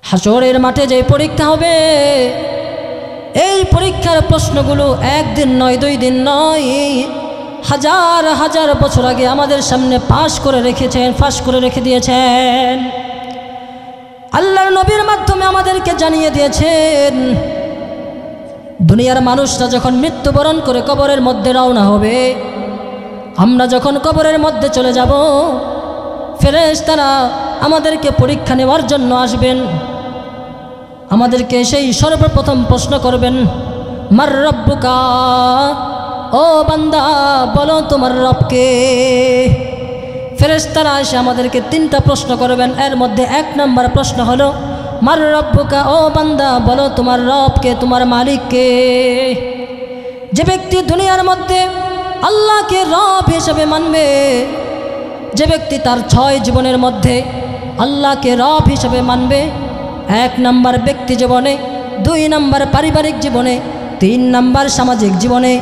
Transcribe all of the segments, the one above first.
হাসরের মাঠে যে পরীক্ষা হবে, এই পরীক্ষার প্রশ্নগুলো একদিন নয়, 2 দিন নয়, হাজার হাজার বছর আগে আমাদের সামনে ফাঁস করে রেখে দিয়েছেন। আল্লাহর নবীর মাধ্যমে আমাদেরকে জানিয়ে দিয়েছেন, দুনিয়ার মানুষরা যখন মৃত্যুবরণ করে কবরের মধ্যে রওনা হবে, আমরা যখন কবরের মধ্যে চলে যাব, ফেরেশতারা আমাদেরকে পরীক্ষা নেওয়ার জন্য আসবেন। আমাদেরকে সেই সর্বপ্রথম প্রশ্ন করবেন, মার রব্বুকা, ও বান্দা বলো তোমার রবকে। ফেরেশতারা এসে আমাদেরকে 3টা প্রশ্ন করবেন। এর মধ্যে 1 নম্বর প্রশ্ন হলো, মার রব্বুকা, ও বান্দা বলো তোমার রবকে, তোমার মালিককে। যে ব্যক্তি দুনিয়ার মধ্যে আল্লাহকে রব হিসেবে মানবে, যে ব্যক্তি তার 6 জীবনের মধ্যে আল্লাহকে রব হিসেবে মানবে, 1 নম্বর ব্যক্তি জীবনে, 2 নম্বর পারিবারিক জীবনে, 3 নম্বর সামাজিক জীবনে,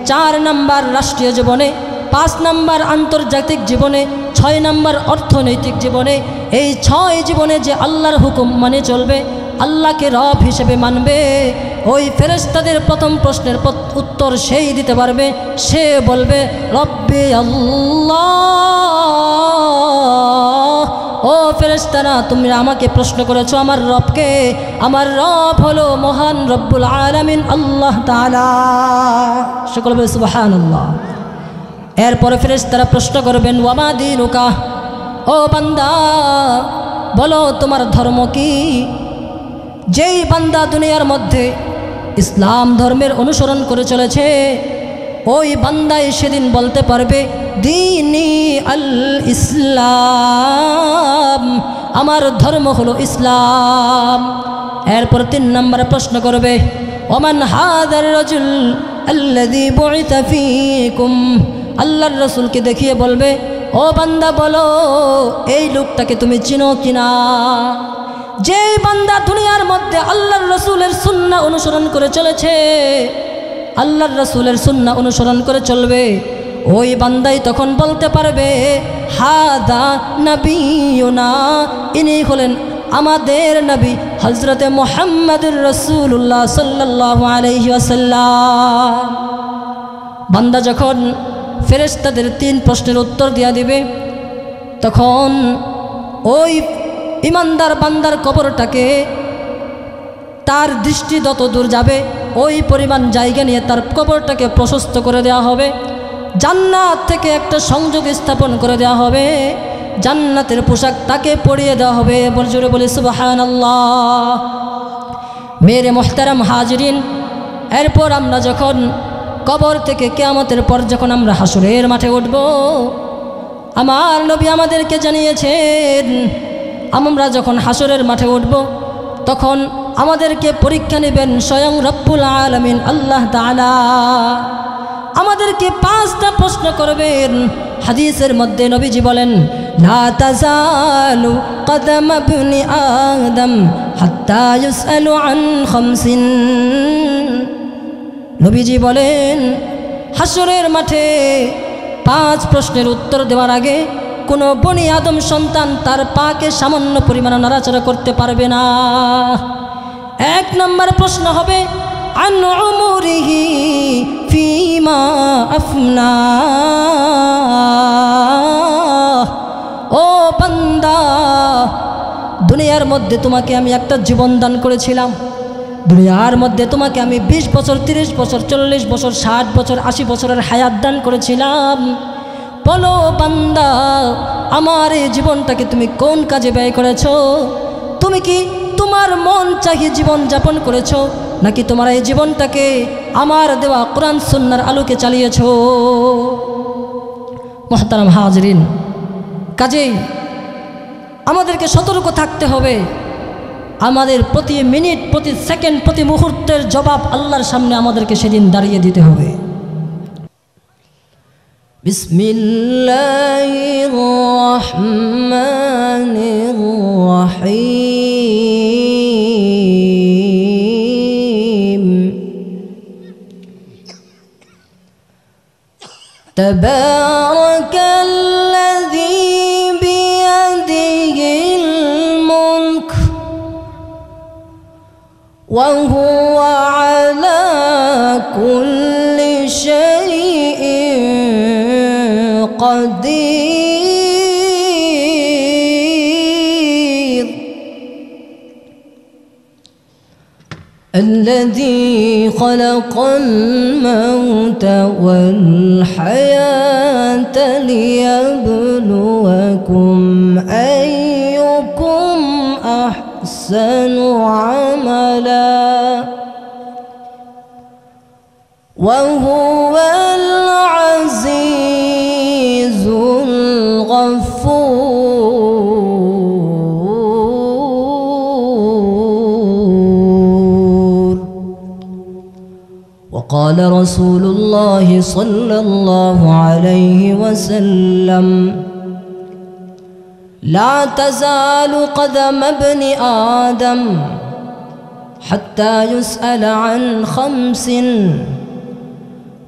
4 নম্বর রাষ্ট্রীয় জীবনে, 5 নম্বর আন্তর্জাতিক জীবনে, 6 নম্বর অর্থনৈতিক জীবনে, এই 6 জীবনে যে আল্লাহর হুকুম মানে চলবে, আল্লাহকে রব হিসেবে মানবে, ওই ফেরেশতাদের প্রথম প্রশ্নের উত্তর সেই দিতে পারবে। সে বলবে, রব্বি আল্লাহ। ও ফেরেশতারা, তুমি আমাকে প্রশ্ন করেছো আমার রবকে, আমার রব হলো মহান রব্বুল আলামিন আল্লাহ তাআলা। সকলে বলে সুবহানাল্লাহ। এরপরে ফেরেশতারা প্রশ্ন করবেন, ওয়ামা দীনুকা, ও বান্দা বলো তোমার ধর্ম কি। যেই বান্দা দুনিয়ার মধ্যে ইসলাম ধর্মের অনুসরণ করে চলেছে, ওই বান্দাই সেদিন বলতে পারবে, দীনি আল ইসলাম, আমার ধর্ম হলো ইসলাম। এরপর 3 নম্বরে প্রশ্ন করবে, ওমান হাদার রাজুল আল্লাযী বুইতা ফীকুম, আল্লাহর রাসূলকে দেখিয়ে বলবে, ও বান্দা বলো এই লোকটাকে তুমি চিনো কিনা। যেই বান্দা দুনিয়ার মধ্যে আল্লাহর রাসূলের সুন্নাহ অনুসরণ করে চলেছে, আল্লাহর রাসূলের সুন্নাহ অনুসরণ করে চলবে, ওই বান্দাই তখন বলতে পারবে, হাদা নবিয়ুনা, ইনি হলেন আমাদের নবী হযরতে মুহাম্মদুর রাসূলুল্লাহ সাল্লাল্লাহু আলাইহি ওয়াসাল্লাম। বান্দা যখন ফেরেশতাদের 3 প্রশ্নের উত্তর দিয়া দিবে, তখন ওই ইমানদার বান্দার কবরটাকে তার দৃষ্টি যত দূর যাবে, ওই পরিমাণ জায়গা নিয়ে তার কবরটাকে প্রশস্ত করে দেওয়া হবে। জান্নাত থেকে একটা সংযোগ স্থাপন করে দেওয়া হবে, জান্নাতের পোশাক তাকে পরিয়ে দেওয়া হবে। জোরে বলি সুবহানাল্লাহ। মেরে মুহতারাম হাজিরিন, এরপর আমরা যখন কবর থেকে কিয়ামতের পর যখন আমরা হাসরের মাঠে উঠব, আমার নবী আমাদেরকে জানিয়েছেন, আমরা যখন হাসরের মাঠে উঠব, তখন আমাদেরকে পরীক্ষা নেবেন স্বয়ং রব্বুল আলামিন আল্লাহ তাআলা। আমাদেরকে 5টা প্রশ্ন করবেন। হাদিসের মধ্যে নবীজি বলেন, লা তাজালু কদম ইবনি আদম হাত্তা ইউসআলু আন খামসিন। নবীজি বলেন, হাসরের মাঠে 5 প্রশ্নের উত্তর দেওয়ার আগে কোনো বনি আদম সন্তান তার পাকে সামান্য পরিমাণ নাড়াচাড়া করতে পারবে না। 1 নম্বর প্রশ্ন হবে, আন উমরিহি ফিমা আফনা। ও বান্দা, দুনিয়ার মধ্যে তোমাকে আমি একটা জীবন দান করেছিলাম, দুনিয়ার মধ্যে তোমাকে আমি 20 বছর, 30 বছর, 40 বছর, 60 বছর, 80 বছরের হায়াত দান করেছিলাম। বলো বান্দা, আমার এই জীবনটাকে তুমি কোন কাজে ব্যয় করেছো? তুমি কি তোমার মন চাহিয়ে জীবন যাপন করেছো, নাকি তোমার এই জীবনটাকে আমার দেওয়া কোরআন সুন্নাহর আলোকে চালিয়েছো? মুহতারাম হাজরিন, কাজেই আমাদেরকে সতর্ক থাকতে হবে। আমাদের প্রতি মিনিট, প্রতি সেকেন্ড, প্রতি মুহূর্তের জবাব আল্লাহর সামনে আমাদেরকে সেদিন দাঁড়িয়ে দিতে হবে। বিসমিল্লাহির রহমানির রহিম। তাবারাকাল্লাযী বিয়াদিহিল মুলক وهو على كل شيء قدير الذي خلق الموت والحياة ليبلوكم أيكم أحسن عملا وهو العزيز الغفور. وقال رسول الله صلى الله عليه وسلم: لا تزال قدم ابن آدم حتى يسأل عن 5: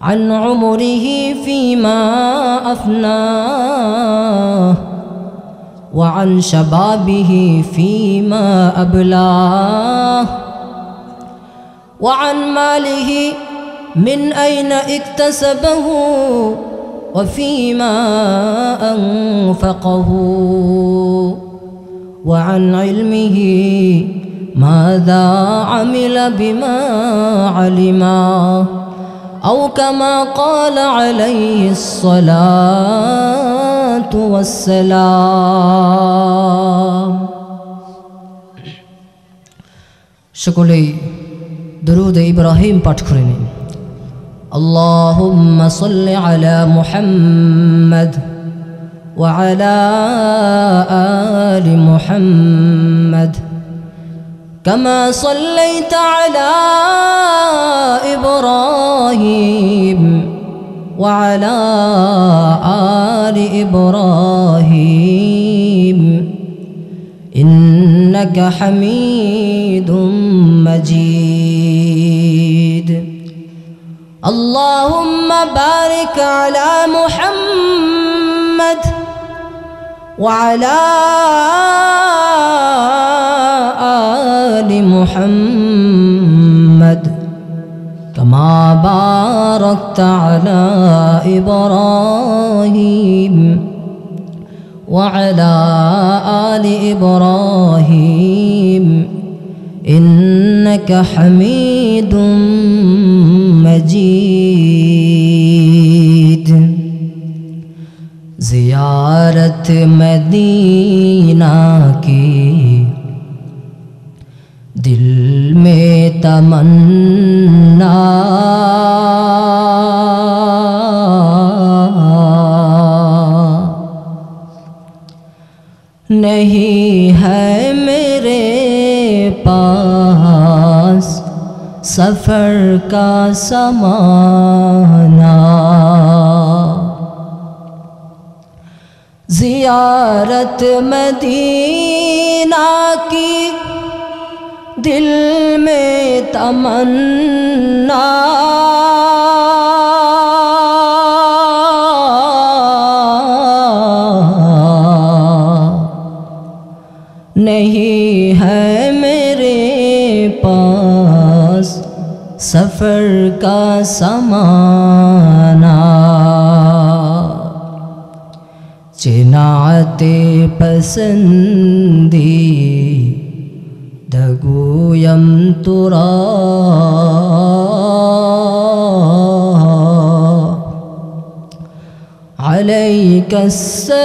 عن عمره فيما أفناه، وعن شبابه فيما أبلاه، وعن ماله من أين اكتسبه وفيما أنفقه، وعن علمه ماذا عمل بما علما، أو كما قال عليه الصلاة والسلام. সকলেই দরুদ ইব্রাহিম পাঠ করে নিন। اللهم صل على محمد وعلى آل محمد كما صليت على إبراهيم وعلى آل إبراهيم إنك حميد مجيد. اللهم بارك على محمد وعلى آل محمد كما باركت على إبراهيم وعلى آل إبراهيم إنك حميد مجيد. ज़ियारत मदीना की दिल में तमन्ना, नहीं है मेरे पास सफ़र का समाना। ज़ियारत मदीना की दिल में तमन्ना, नहीं है मेरे पास सफ़र का समाना। चिनाते पसंदी दगूयम तुरा,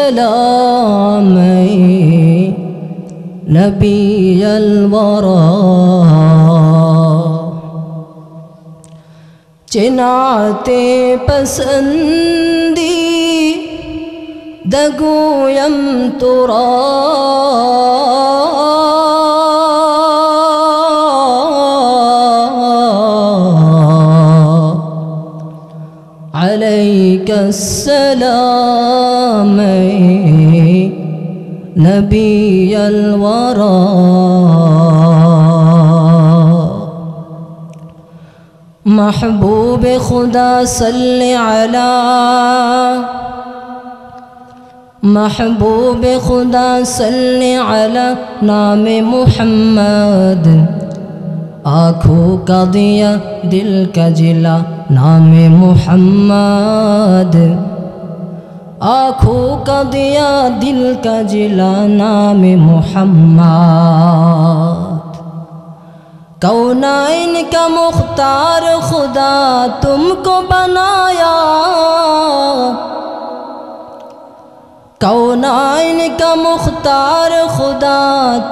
अलैकस्सलाम नबी अलवरा। चिनाते पसंदी दगूयम तुरा, अलैकस्सलाम नबी अलवरा। महबूब खुदा सल्ले अला, महबूब खुदा सल्ले अला नाम मुहम्मद आँखों का दिया दिल का जिला नामे मोहम्मद, आँखों का दिया दिल का जिला नामे मोहम्मद। कौनाइन का मुख्तार खुदा तुमको बनाया, कौनाइन का मुख्तार खुदा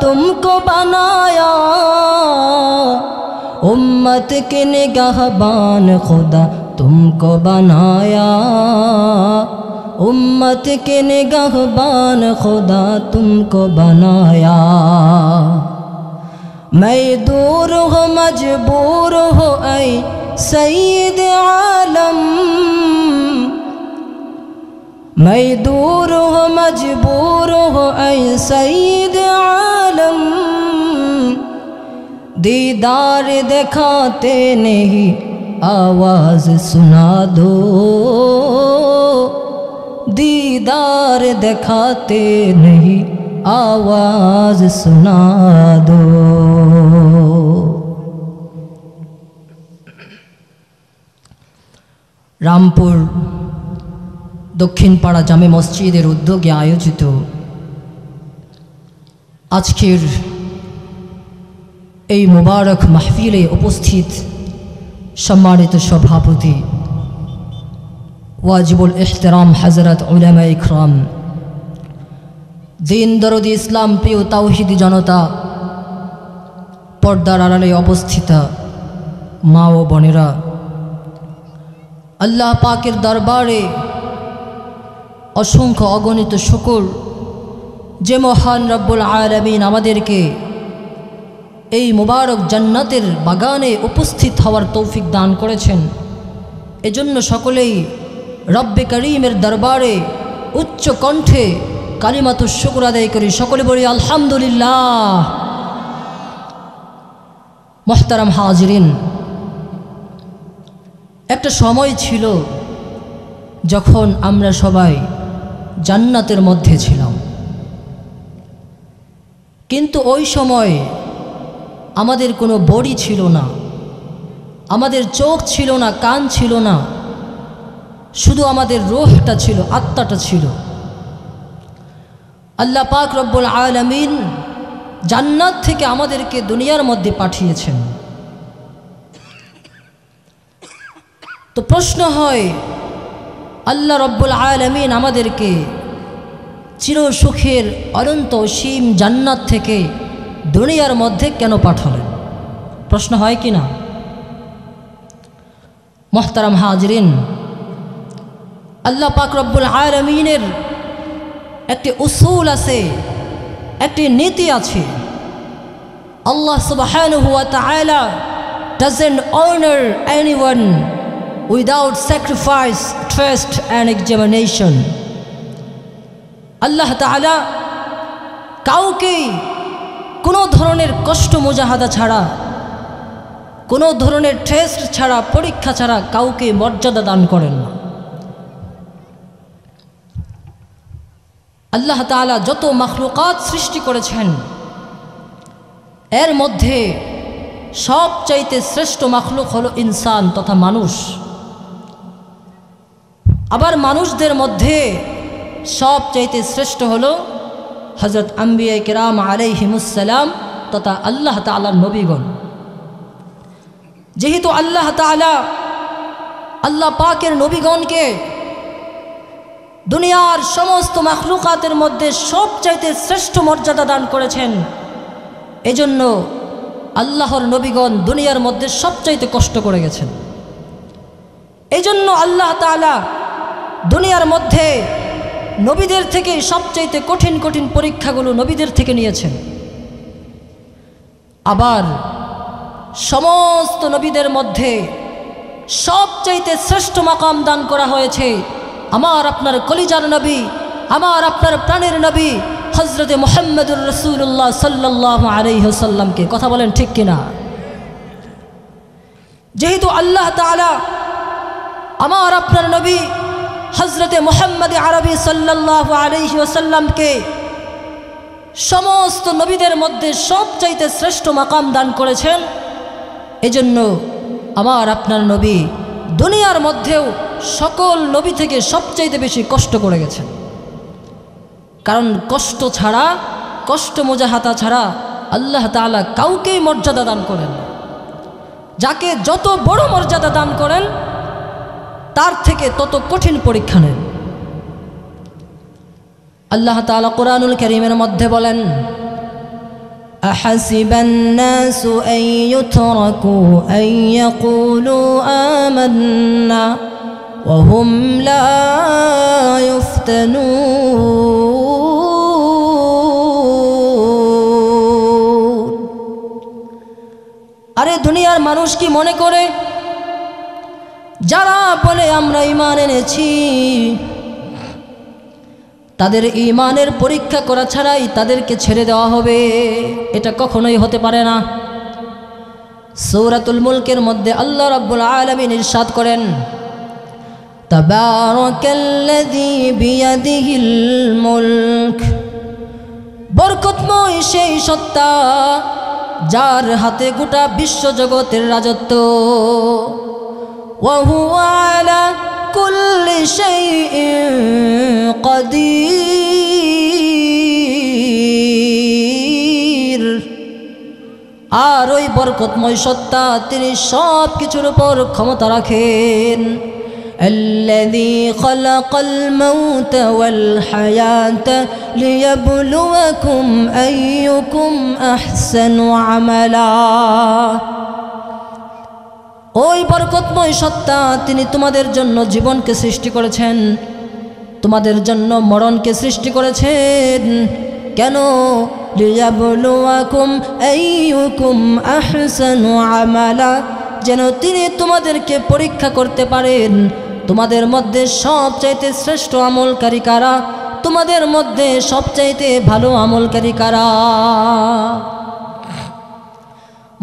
तुमको बनाया। उम्मत के निगाहबान खुदा तुमको बनाया, उम्मत के निगाहबान खुदा तुमको बनाया। मैं दूर हो मजबूर हो ऐ सईद आलम, मैं दूर हो मजबूर हो ऐ सईद आलम। दीदार दिखाते नहीं आवाज़ सुना दो, दीदार दिखाते नहीं आवाज़ सुना दो। रामपुर दक्षिण पाड़ा जामे मस्जिदेर उद्योगे आयोजित आजकेर এই মুবারক মাহফিলে উপস্থিত সম্মানিত সভাপতি ওয়াজিবুল ইহতিরাম হযরত উলামা ইকরাম, দিন দরদি ইসলাম প্রিয় তাওহীদি জনতা, পর্দার আড়ালে অবস্থিত মা ও বোনেরা, আল্লাহ পাকের দরবারে অসংখ্য অগণিত শুকর যে মহান রব্বুল আলামিন আমাদেরকে এই মুবারক জান্নাতের বাগানে উপস্থিত হওয়ার তৌফিক দান করেছেন। এজন্য সকলেই রব্বে করিমের দরবারে উচ্চ কণ্ঠে কালিমাতুশ শুকর আদায় করি। সকলে বলি আলহামদুলিল্লাহ। মুহতারাম হাজিরিন, একটা সময় ছিল যখন আমরা সবাই জান্নাতের মধ্যে ছিলাম, কিন্তু ওই সময় আমাদের কোনো বডি ছিল না, আমাদের চোখ ছিল না, কান ছিল না, শুধু আমাদের রূহটা ছিল, আত্মাটা ছিল। আল্লাহ পাক রব্বুল আলামিন জান্নাত থেকে আমাদেরকে দুনিয়ার মধ্যে পাঠিয়েছেন। তো প্রশ্ন হয়, আল্লাহ রব্বুল আলামিন আমাদেরকে চির সুখের অনন্ত অসীম জান্নাত থেকে দুনিয়ার মধ্যে কেন পাঠালেন? প্রশ্ন হয় কি না? মুহতারাম হাজিরিন, আল্লাহ পাক রব্বুল আলামিনের একটি উসুল আছে, একটি নীতি আছে। আল্লাহ সুবহানাহু ওয়া তাআলা doesn't honor anyone without sacrifice, trust and examination। আল্লাহ তাআলা কাউকে কোনো ধরনের কষ্ট মুজাহাদা ছাড়া, কোনো ধরনের টেস্ট ছাড়া, পরীক্ষা ছাড়া কাউকে মর্যাদা দান করেন না। আল্লাহ তাআলা যত মাখলুকাত সৃষ্টি করেছেন এর মধ্যে সবচাইতে শ্রেষ্ঠ মাখলুক হলো ইনসান তথা মানুষ। আবার মানুষদের মধ্যে সবচাইতে শ্রেষ্ঠ হলো হযরত আম্বিয়া কিরাম আলাইহিমুসসালাম তথা আল্লাহ তাআলার নবীগণ। যেহেতু আল্লাহ তাআলা আল্লাহ পাকের নবীগণকে দুনিয়ার সমস্ত মাখলুকাতের মধ্যে সবচাইতে শ্রেষ্ঠ মর্যাদা দান করেছেন, এজন্য আল্লাহর নবীগণ দুনিয়ার মধ্যে সবচাইতে কষ্ট করে গেছেন। এজন্য আল্লাহ তাআলা দুনিয়ার মধ্যে নবীদের থেকে সবচাইতে কঠিন কঠিন পরীক্ষাগুলো নবীদের থেকে নিয়েছেন। আবার সমস্ত নবীদের মধ্যে সবচাইতে শ্রেষ্ঠ মাকাম দান করা হয়েছে আমার আপনার কলিজার নবী, আমার আপনার প্রাণের নবী হযরতে মুহাম্মদুর রাসূলুল্লাহ সাল্লাল্লাহু আলাইহি ওয়াসাল্লামকে। কথা বলেন ঠিক কিনা? যেহেতু আল্লাহ তাআলা আমার আপনার নবী হযরতে মুহাম্মদ আরবি সাল্লাল্লাহু আলাইহি ওয়াসাল্লামকে সমস্ত নবীদের মধ্যে সবচাইতে শ্রেষ্ঠ মাকাম দান করেছেন, এজন্য আমার আপনার নবী দুনিয়ার মধ্যেও সকল নবী থেকে সবচাইতে বেশি কষ্ট করে গেছেন। কারণ কষ্ট ছাড়া, কষ্ট মুজাহাদা ছাড়া আল্লাহ তাআলা কাউকেই মর্যাদা দান করেন। যাকে যত বড় মর্যাদা দান করেন তার থেকে তত কঠিন পরীক্ষা নেন। আল্লাহ তাআলা কোরআনুল কারীমের মধ্যে বলেন, আহাসিবান নাসু আন ইউতরাকু আন ইয়াকুলু আমান্না ওয়া হুম লা ইফতানুন। আরে দুনিয়ার মানুষ কি মনে করে যারা বলে আমরা ঈমান এনেছি তাদের ঈমানের পরীক্ষা করা ছাড়াই তাদেরকে ছেড়ে দেওয়া হবে? এটা কখনোই হতে পারে না। সূরাতুল মুলকের মধ্যে আল্লাহ রাব্বুল আলামিন ইরশাদ করেন, তাবারাকাল্লাযী বিয়াদিহিল মুলক, বরকতময় সেই সত্তা যার হাতে গোটা বিশ্বজগতের রাজত্ব। ওয়া হুয়া আলা কুল্লি শাইইন কাদির, আর ওই বরকতময় সত্তা তিনি সব কিছুর উপর ক্ষমতা রাখেন। الذي خلق الموت والحياة ليبلوكم أيكم أحسن عملا। ওই বরকতময় সত্তা তিনি তোমাদের জন্য জীবনকে সৃষ্টি করেছেন, তোমাদের জন্য মরণকে সৃষ্টি করেছেন। কেন? লিয়াবলুয়াকুম আইয়ুকুম আহসানু আমালা, যেন তিনি তোমাদেরকে পরীক্ষা করতে পারেন তোমাদের মধ্যে সবচাইতে শ্রেষ্ঠ আমলকারী কারা, তোমাদের মধ্যে সবচাইতে ভালো আমলকারী কারা।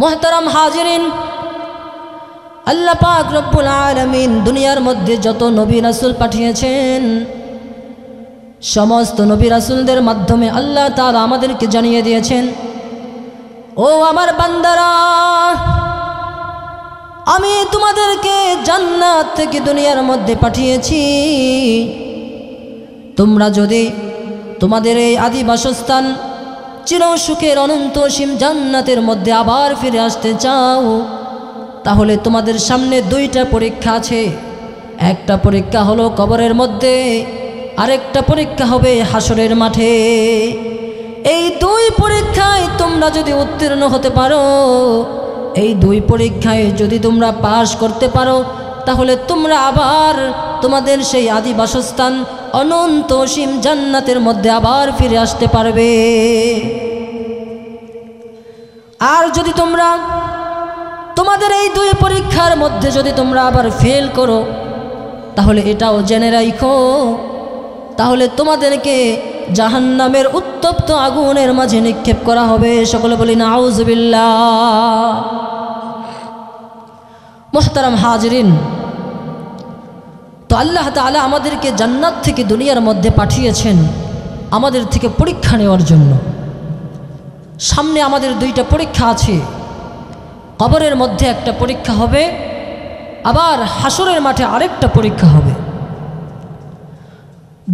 মুহতারাম হাজিরিন, আল্লাহ পাক রব্বুল আলামিন দুনিয়ার মধ্যে যত নবী রাসূল পাঠিয়েছেন সমস্ত নবী রাসূলদের মাধ্যমে আল্লাহ তাআলা আমাদেরকে জানিয়ে দিয়েছেন, ও আমার বান্দারা, আমি তোমাদেরকে জান্নাত থেকে দুনিয়ার মধ্যে পাঠিয়েছি। তোমরা যদি তোমাদের এই আদি বাসস্থান চিরসুখের অনন্ত অসীম জান্নাতের মধ্যে আবার ফিরে আসতে চাও, তাহলে তোমাদের সামনে দুইটা পরীক্ষা আছে। একটা পরীক্ষা হলো কবরের মধ্যে, আরেকটা পরীক্ষা হবে হাসরের মাঠে। এই দুই পরীক্ষায় তোমরা যদি উত্তীর্ণ হতে পারো, এই দুই পরীক্ষায় যদি তোমরা পাশ করতে পারো, তাহলে তোমরা আবার তোমাদের সেই আদি বাসস্থান অনন্ত অসীম জান্নাতের মধ্যে আবার ফিরে আসতে পারবে। আর যদি তোমরা তোমাদের এই দুই পরীক্ষার মধ্যে যদি তোমরা আবার ফেল করো, তাহলে এটাও জেনে রাখো, তাহলে তোমাদেরকে জাহান্নামের উত্তপ্ত আগুনের মাঝে নিক্ষেপ করা হবে। সকলে বলি নাউযুবিল্লাহ। মুহতারাম হাজিরিন, তো আল্লাহ তাআলা আমাদেরকে জান্নাত থেকে দুনিয়ার মধ্যে পাঠিয়েছেন আমাদের থেকে পরীক্ষা নেওয়ার জন্য। সামনে আমাদের দুইটা পরীক্ষা আছে। কবরের মধ্যে একটা পরীক্ষা হবে, আবার হাসরের মাঠে আরেকটা পরীক্ষা হবে।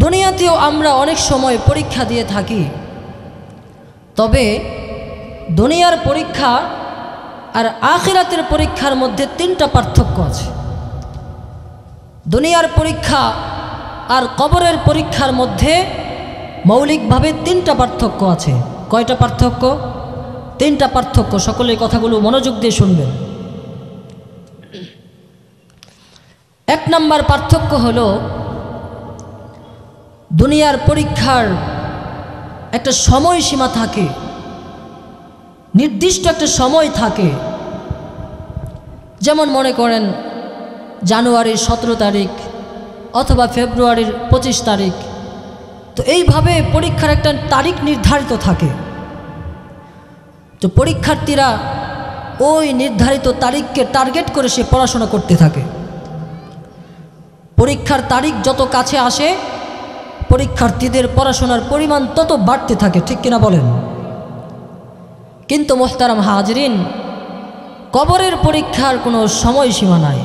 দুনিয়াতেও আমরা অনেক সময় পরীক্ষা দিয়ে থাকি, তবে দুনিয়ার পরীক্ষা আর আখিরাতের পরীক্ষার মধ্যে তিনটা পার্থক্য আছে। দুনিয়ার পরীক্ষা আর কবরের পরীক্ষার মধ্যে মৌলিকভাবে তিনটা পার্থক্য আছে। কয়টা পার্থক্য? তিনটা পার্থক্য। সকলে কথাগুলো মনোযোগ দিয়ে শুনবেন। এক নম্বর পার্থক্য হলো, দুনিয়ার পরীক্ষার একটা সময়সীমা থাকে, নির্দিষ্ট একটা সময় থাকে। যেমন মনে করেন জানুয়ারির 17 তারিখ অথবা ফেব্রুয়ারির 25 তারিখ, তো এইভাবে পরীক্ষার একটা তারিখ নির্ধারিত থাকে। তো পরীক্ষার্থীরা ওই নির্ধারিত তারিখকে টার্গেট করে সে পড়াশোনা করতে থাকে। পরীক্ষার তারিখ যত কাছে আসে পরীক্ষার্থীদের পড়াশোনার পরিমাণ তত বাড়তে থাকে, ঠিক কিনা বলেন? কিন্তু মুহতারাম হাজিরিন, কবরের পরীক্ষার কোনো সময়সীমা নাই,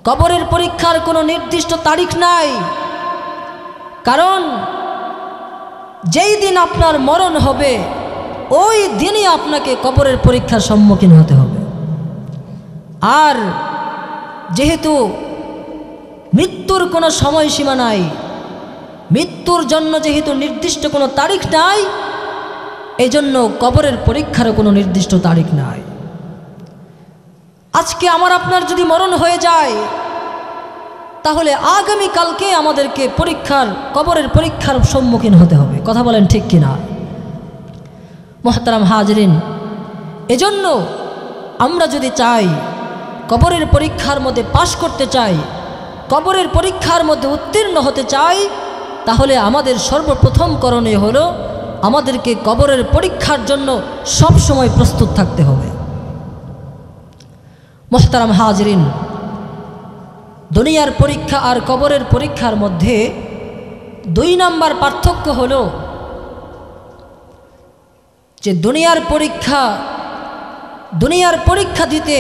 কবরের পরীক্ষার কোনো নির্দিষ্ট তারিখ নাই। কারণ যেই দিন আপনার মরণ হবে ওই দিনই আপনাকে কবরের পরীক্ষার সম্মুখীন হতে হবে। আর যেহেতু মৃত্যুর কোনো সময়সীমা নাই, মৃত্যুর জন্য যেহেতু নির্দিষ্ট কোনো তারিখ নাই, এই জন্য কবরের পরীক্ষারও কোনো নির্দিষ্ট তারিখ নাই। আজকে আমার আপনার যদি মরণ হয়ে যায় তাহলে আগামীকালকে আমাদেরকে কবরের পরীক্ষার সম্মুখীন হতে হবে। কথা বলেন ঠিক কিনা? মুহতারাম হাজরিন, এজন্য আমরা যদি চাই কবরের পরীক্ষার মধ্যে পাশ করতে চাই, কবরের পরীক্ষার মধ্যে উত্তীর্ণ হতে চাই, তাহলে আমাদের সর্বপ্রথম করণীয় হলো আমাদেরকে কবরের পরীক্ষার জন্য সব সময় প্রস্তুত থাকতে হবে। মুহতারাম হাজরিন, দুনিয়ার পরীক্ষা আর কবরের পরীক্ষার মধ্যে 2 নাম্বার পার্থক্য হলো যে দুনিয়ার পরীক্ষা দিতে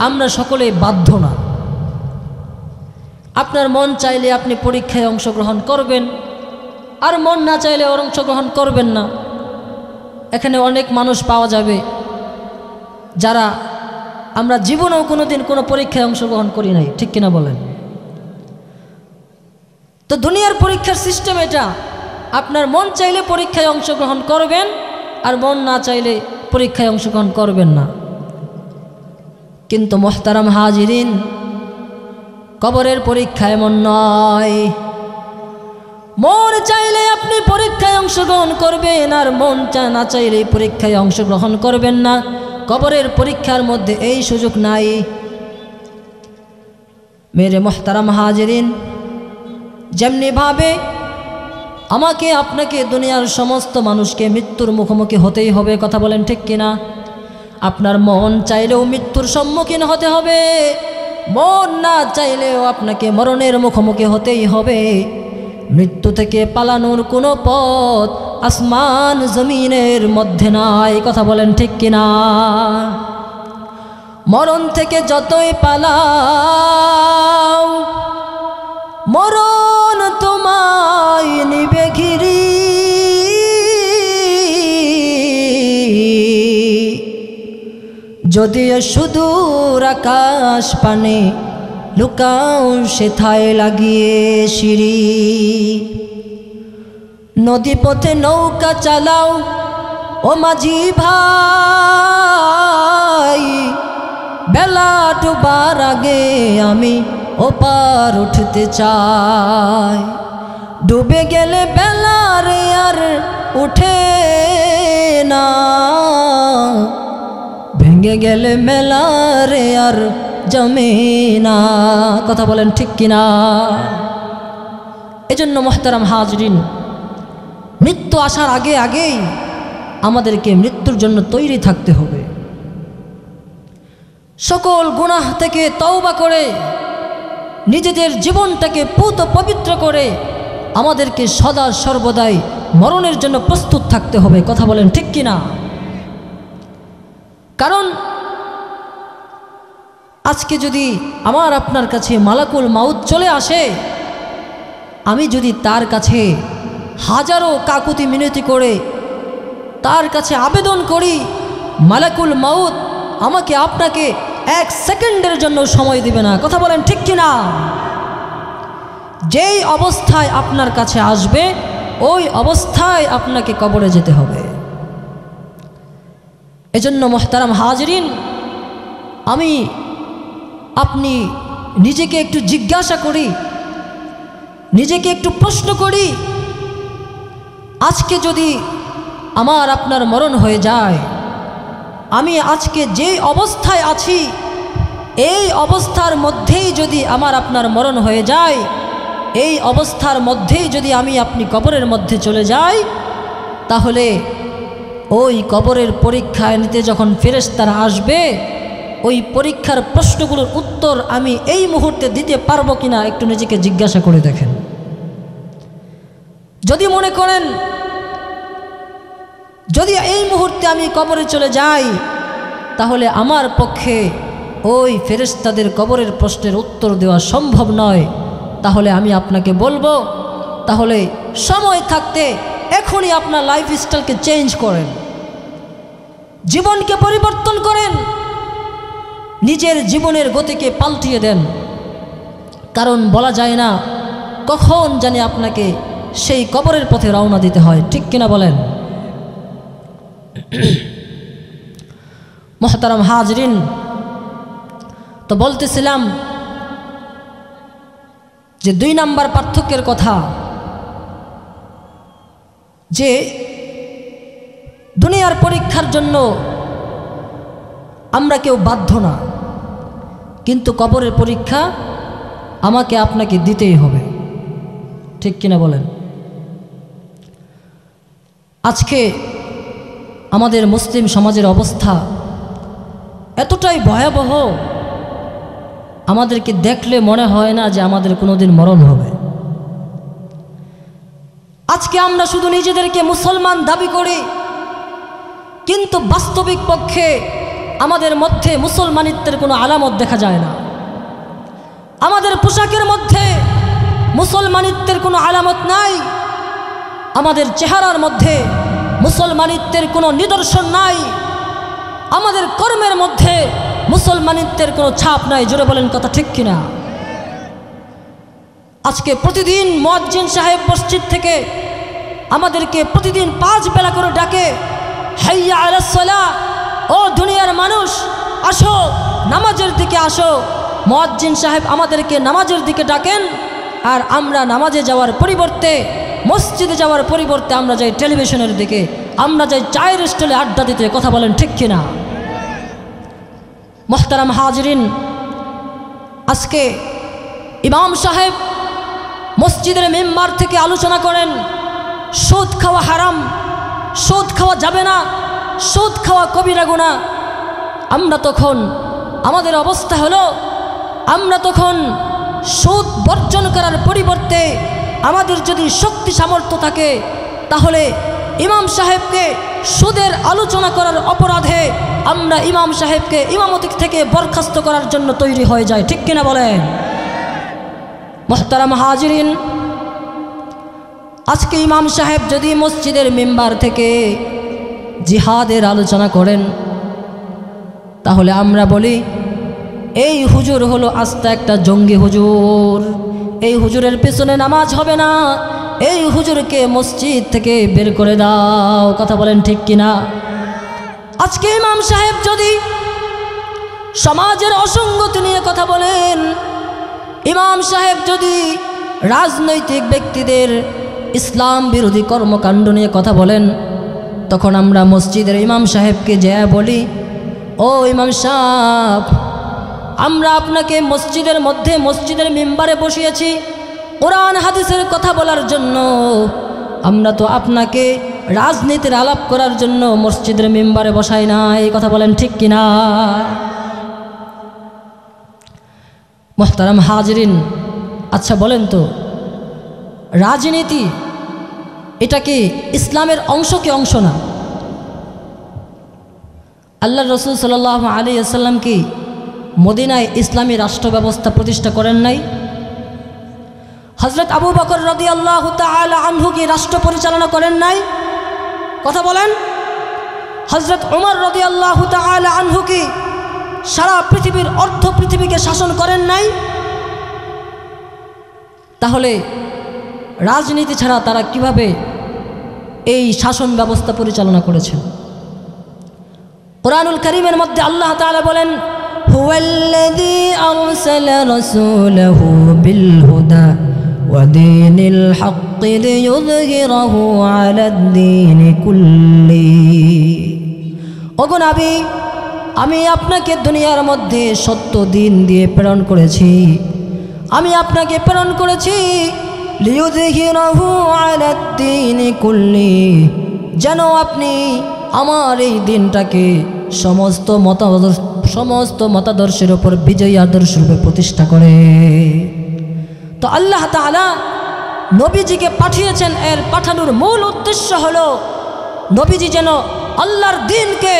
আমরা সকলে বাধ্য না। আপনার মন চাইলে আপনি পরীক্ষায় অংশগ্রহণ করবেন, আর মন না চাইলে অংশগ্রহণ করবেন না। এখানে অনেক মানুষ পাওয়া যাবে যারা আমরা জীবনেও কোনোদিন কোনো পরীক্ষায় অংশগ্রহণ করি নাই, ঠিক কিনা বলেন? তো দুনিয়ার পরীক্ষার সিস্টেম এটা, আপনার মন চাইলে পরীক্ষায় অংশগ্রহণ করবেন, আর মন না চাইলে পরীক্ষায় অংশগ্রহণ করবেন না। কিন্তু মুহতারাম হাজিরিন, কবরের পরীক্ষা এমন নয়। মন চাইলে আপনি পরীক্ষায় অংশগ্রহণ করবেন, আর মন না চাইলে পরীক্ষায় অংশগ্রহণ করবেন না। কবরের পরীক্ষার মধ্যে এই সুযোগ নাই। মেরে মুহতারাম হাজিরিন, যেমনি ভাবে আমাকে আপনাকে দুনিয়ার সমস্ত মানুষকে মৃত্যুর মুখোমুখি হতেই হবে, কথা বলেন ঠিক কিনা? আপনার মন চাইলেও মৃত্যুর সম্মুখীন হতে হবে, মন না চাইলেও আপনাকে মরণের মুখোমুখি হতেই হবে। মৃত্যু থেকে পালানোর কোনো পথ আসমান জমিনের মধ্যে নাই, কথা বলেন ঠিক কিনা? মরণ থেকে যতই পালাও মরণ তোমায় নিবে ঘিরি, যদিও সুদূর আকাশ পানে লুকাও সেথায় লাগিয়ে সিঁড়ি। নদী পথে নৌকা চালাও ও মাঝি ভাই, বেলা ডুবার আগে আমি ওপার উঠতে চাই। ডুবে গেলে বেলা রে আর উঠে না, ভেঙে গেলে মেলা রে আর জমে না, কথা বলেন ঠিক কিনা? এজন্য মুহতারাম হাজরিন, মৃত্যু আসার আগেই আমাদেরকে মৃত্যুর জন্য তৈরি থাকতে হবে। সকল গুনাহ থেকে তওবা করে নিজেদের জীবনটাকে পুত পবিত্র করে আমাদেরকে সদা সর্বদাই মরণের জন্য প্রস্তুত থাকতে হবে, কথা বলেন ঠিক কিনা? কারণ আজকে যদি আমার আপনার কাছে মালাকুল মাউত চলে আসে, আমি যদি তার কাছে হাজারো কাকুতি মিনতি করে তার কাছে আবেদন করি, মালাকুল মাউত আমাকে আপনাকে 1 সেকেন্ডের জন্য সময় দিবে না, কথা বলেন ঠিক কিনা? যেই অবস্থায় আপনার কাছে আসবে ওই অবস্থায় আপনাকে কবরে যেতে হবে। এজন্য মুহতারাম হাজরিন, আপনি নিজেকে একটু জিজ্ঞাসা করি, নিজেকে একটু প্রশ্ন করি, আজকে যদি আমার আপনার মরণ হয়ে যায়, আমি আজকে যে অবস্থায় আছি এই অবস্থার মধ্যেই যদি আমার আপনার মরণ হয়ে যায়, এই অবস্থার মধ্যেই যদি আমি আপনি কবরের মধ্যে চলে যাই, তাহলে ওই কবরের পরীক্ষা নিতে যখন ফেরেশতারা আসবে, ওই পরীক্ষার প্রশ্নগুলোর উত্তর আমি এই মুহূর্তে দিতে পারবো কিনা একটু নিজেকে জিজ্ঞাসা করে দেখেন। যদি মনে করেন যদি এই মুহূর্তে আমি কবরে চলে যাই, তাহলে আমার পক্ষে ওই ফেরেশতাদের কবরের প্রশ্নের উত্তর দেওয়া সম্ভব নয়। তাহলে আমি আপনাকে বলবো, তাহলে সময় থাকতে এখনই আপনার লাইফস্টাইলকে চেঞ্জ করেন, জীবনকে পরিবর্তন করেন, নিজের জীবনের গতিকে পাল্টিয়ে দেন। কারণ বলা যায় না কখন জানি আপনাকে সেই কবরের পথে রওনা দিতে হয়, ঠিক কিনা বলেন? মুহতারাম হাজরিন, তো বলতেছিলাম যে 2 নাম্বার পার্থক্যের কথা, যে দুনিয়ার পরীক্ষার জন্য আমরা কেউ বাধ্য না, কিন্তু কবরের পরীক্ষা আমাকে আপনাকে দিতেই হবে, ঠিক কিনা বলেন? আজকে আমাদের মুসলিম সমাজের অবস্থা এতটাই ভয়াবহ, আমাদেরকে দেখলে মনে হয় না যে আমাদের কোনোদিন মরণ হবে। আজকে আমরা শুধু নিজেদেরকে মুসলমান দাবি করি, কিন্তু বাস্তবিক পক্ষে আমাদের মধ্যে মুসলমানিত্বের কোনো আলামত দেখা যায় না। আমাদের পোশাকের মধ্যে মুসলমানিত্বের কোনো আলামত নাই, আমাদের চেহারার মধ্যে মুসলমানিত্বের কোনো নিদর্শন নাই, আমাদের কর্মের মধ্যে মুসলমানিত্বের কোনো ছাপ নাই। জোরে বলেন কথা ঠিক কিনা? আজকে প্রতিদিন মুয়াজ্জিন সাহেব মসজিদ থেকে আমাদেরকে প্রতিদিন 5 বেলা করে ডাকে, হাইয়া আলাস সালাহ, ও দুনিয়ার মানুষ আসো, নামাজের দিকে আসো। মুয়াজ্জিন সাহেব আমাদেরকে নামাজের দিকে ডাকেন, আর আমরা নামাজে যাওয়ার পরিবর্তে, মসজিদে যাওয়ার পরিবর্তে আমরা যাই টেলিভিশনের দিকে, আমরা যাই চায়ের স্টলে আড্ডা দিতে। কথা বলেন ঠিক কিনা? মুহতারাম হাজরিন, আজকে ইমাম সাহেব মসজিদের মেম্বার থেকে আলোচনা করেন সুদ খাওয়া হারাম, সুদ খাওয়া যাবে না, সুদ খাওয়া কবিরা গুনাহ। আমরা তখন, আমাদের অবস্থা হলো, আমরা তখন সুদ বর্জন করার পরিবর্তে আমাদের যদি শক্তি সামর্থ্য থাকে, তাহলে ইমাম সাহেবকে সুদের আলোচনা করার অপরাধে আমরা ইমাম সাহেবকে ইমামতি থেকে বরখাস্ত করার জন্য তৈরি হয়ে যায়, ঠিক কিনা বলেন? মুহতারাম হাজিরিন, আজকে ইমাম সাহেব যদি মসজিদের মেম্বার থেকে জিহাদের আলোচনা করেন, তাহলে আমরা বলি এই হুজুর হলো আস্তে একটা জঙ্গি হুজুর, এই হুজুরের পেছনে নামাজ হবে না, এই হুজুরকে মসজিদ থেকে বের করে দাও। কথা বলেন ঠিক কিনা? আজকে ইমাম সাহেব যদি সমাজের অসঙ্গতি নিয়ে কথা বলেন, ইমাম সাহেব যদি রাজনৈতিক ব্যক্তিদের ইসলাম বিরোধী কর্মকাণ্ড নিয়ে কথা বলেন, তখন আমরা মসজিদের ইমাম সাহেবকে যা বলি, ও ইমাম সাহেব, আমরা আপনাকে মসজিদের মধ্যে, মসজিদের মেম্বারে বসিয়েছি কোরআন হাদিসের কথা বলার জন্য, আমরা তো আপনাকে রাজনীতির আলাপ করার জন্য মসজিদের মেম্বারে বসাই না। এই কথা বলেন ঠিক কিনা? মুহতারাম হাজরিন, আচ্ছা বলেন তো, রাজনীতি এটা কি ইসলামের অংশ কি অংশ না? আল্লাহ রসুল সাল্লাল্লাহু আলাইহি ওয়াসাল্লাম কি মদিনায় ইসলামী রাষ্ট্র ব্যবস্থা প্রতিষ্ঠা করেন নাই? হযরত আবু বকর রাদিয়াল্লাহু তাআলা আনহু কি রাষ্ট্র পরিচালনা করেন নাই? কথা বলেন। হযরত উমর রাদিয়াল্লাহু তাআলা আনহু কি সারা পৃথিবীর অর্ধ পৃথিবীকে শাসন করেন নাই? তাহলে রাজনীতি ছাড়া তারা কিভাবে এই শাসন ব্যবস্থা পরিচালনা করেছেন? কুরআনুল কারীমের মধ্যে আল্লাহ তাআলা বলেন, হুয়াল্লাযী আরসালা রাসূলাহু বিল হুদা ওয়া দীনিল হাক্কি লিইয়ুযহিরাহু আলাদ-দীনি কুল্লি। ওগো নবী, আমি আপনাকে দুনিয়ার মধ্যে সত্য দিন দিয়ে প্রেরণ করেছি, আমি আপনাকে প্রেরণ করেছি লিইয়ুযহিরাহু আলাদ-দীনি কুল্লি, যেন আপনি আমার এই দিনটাকে সমস্ত মতাদর্শের উপর বিজয়ী আদর্শ রূপে প্রতিষ্ঠা করে। তো আল্লাহ তাআলা নবীজিকে পাঠিয়েছেন, এর পাঠানোর মূল উদ্দেশ্য হলো নবীজি যেন আল্লাহর দ্বীনকে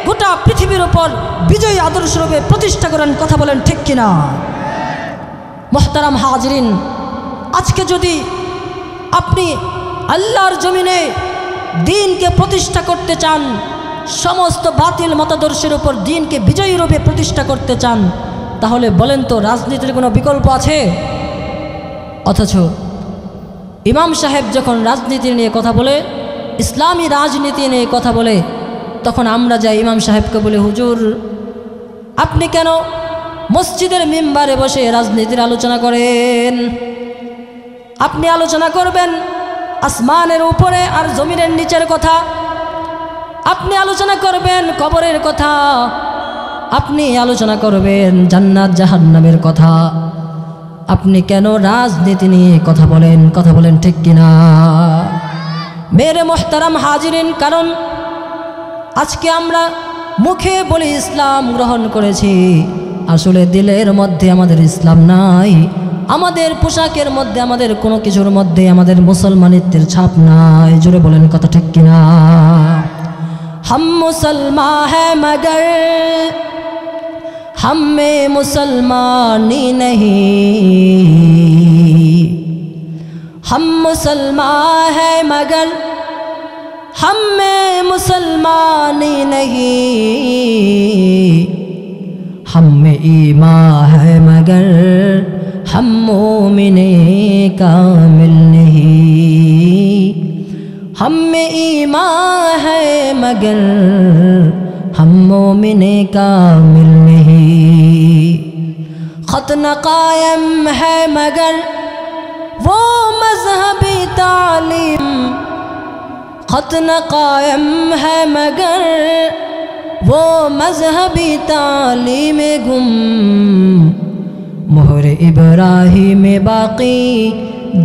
গোটা পৃথিবীর উপর বিজয়ী আদর্শরূপে প্রতিষ্ঠা করেন। কথা বলেন ঠিক কিনা? মোহতারাম হাজরিন, আজকে যদি আপনি আল্লাহর জমিনে দ্বীনকে প্রতিষ্ঠা করতে চান, সমস্ত বাতিল মতাদর্শের উপর দ্বীনকে বিজয়ী রূপে প্রতিষ্ঠা করতে চান, তাহলে বলেন তো রাজনীতির কোনো বিকল্প আছে? অথচ ইমাম সাহেব যখন রাজনীতি নিয়ে কথা বলে, ইসলামী রাজনীতি নিয়ে কথা বলে, তখন আমরা যাই ইমাম সাহেবকে বলে, হুজুর আপনি কেন মসজিদের মিম্বারে বসে রাজনীতির আলোচনা করেন? আপনি আলোচনা করবেন আসমানের উপরে আর জমিনের নিচের কথা, আপনি আলোচনা করবেন কবরের কথা, আপনি আলোচনা করবেন জান্নাত জাহান্নামের কথা। আপনি কেন রাজনীতি নিয়ে কথা বলেন? কথা বলেন ঠিক কিনা? মেরে মোহতারাম হাজিরিন, কারণ আজকে আমরা মুখে বলি ইসলাম গ্রহণ করেছি, আসলে দিলের মধ্যে আমাদের ইসলাম নাই, আমাদের পোশাকের মধ্যে, আমাদের কোনো কিছুর মধ্যে আমাদের মুসলমানিত্বের ছাপ নাই। জোরে বলেন কথা ঠিক কিনা? हम मुसलमान हैं मगर हम में मुसलमानी नहीं, हम मुसलमान हैं मगर हम में मुसलमानी नहीं, हम में ईमान है मगर हम मोमिने कामिल नहीं, हम में ईमान है मगर हम मोमिने कामिल नहीं, खत्न कायम है मगर वो मजहबी तालीम, खत्न कायम है मगर वो मजहबी तालीम गुम, मोहर इब्राहिम बाकी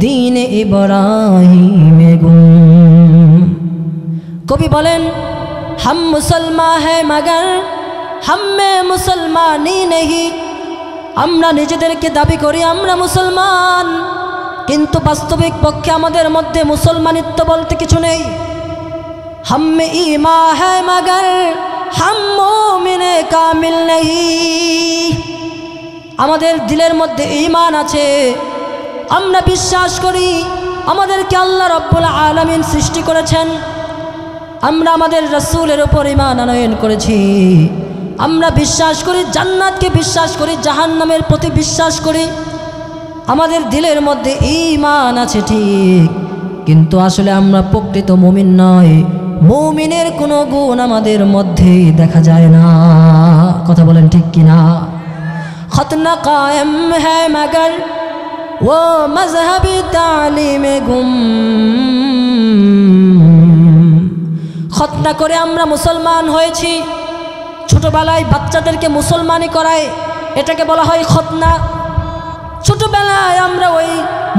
दीन इब्राहिम गुम। कवि बोलें हम मुसलमान हैं मगर हम में मुसलमानी नहीं, আমরা নিজেদেরকে দাবি করি আমরা মুসলমান, কিন্তু বাস্তবিক পক্ষে আমাদের মধ্যে মুসলমানিত্ব বলতে কিছু নেই। हम में ईमान है मगर हम मोमिने कामिल नहीं, আমাদের দিলের মধ্যে ঈমান আছে, আমরা বিশ্বাস করি আমাদেরকে আল্লাহ রাব্বুল আলামিন সৃষ্টি করেছেন, আমরা আমাদের রাসূলের উপর ঈমান আনয়ন করেছি, আমরা বিশ্বাস করি জান্নাতকে, বিশ্বাস করি জাহান্নামের প্রতি বিশ্বাস করি, আমাদের দিলের মধ্যে ঈমান আছে ঠিক, কিন্তু আসলে আমরা প্রকৃত মুমিন নয়, মুমিনের কোনো গুণ আমাদের মধ্যে দেখা যায় না। কথা বলেন ঠিক কিনা? खतना कायम है मगर वो मजहबी तालीम गुम, খতনা করে আমরা মুসলমান হয়েছি, ছোটবেলায় বাচ্চাদেরকে মুসলমানি করায়, এটাকে বলা হয় খতনা। ছোটবেলায় আমরা ওই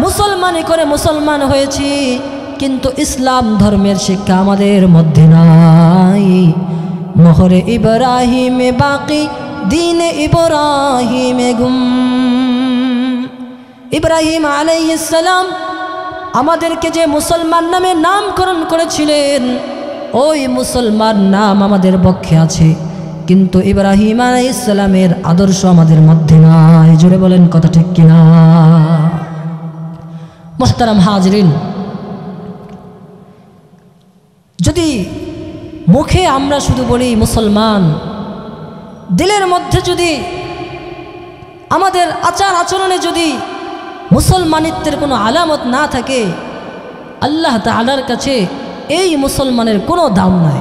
মুসলমানি করে মুসলমান হয়েছি, কিন্তু ইসলাম ধর্মের শিক্ষা আমাদের মধ্যে নাই। মোহরে ইব্রাহিম বাকি दीन इब्राहिम गुम, ইব্রাহিম আলাইহিস সালাম আমাদেরকে যে মুসলমান নামে নামকরণ করেছিলেন, ওই মুসলমান নাম আমাদের পক্ষে আছে, কিন্তু ইব্রাহিম আলাইহিস সালামের আদর্শ আমাদের মধ্যে নাই। জোরে বলেন কথা ঠিক কিনা? মুহতারাম হাজরিন, যদি মুখে আমরা শুধু বলি মুসলমান, দিলের মধ্যে যদি আমাদের আচার আচরণে যদি মুসলমানিত্বের কোনো আলামত না থাকে, আল্লাহ তাআলার কাছে এই মুসলমানের কোনো দাম নাই।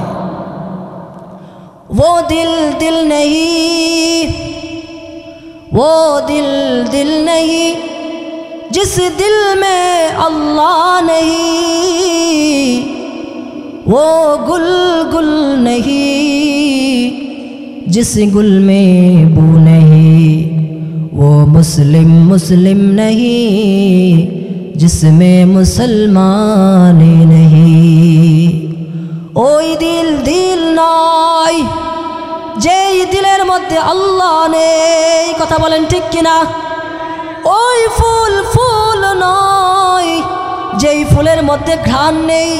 वो दिल दिल नहीं, वो दिल दिल नहीं जिस दिल में अल्लाह नहीं, वो गुल गुल नहीं जिस गुल में बू नहीं, वो मुस्लिम मुस्लिम नहीं जिसमें मुसलमान नहीं। ওই দিল দিল নয় যেই দিলের মধ্যে আল্লাহ নেই। কথা বলেন ঠিক কিনা? ওই ফুল ফুল নয় যেই ফুলের মধ্যে ঘ্রাণ নেই।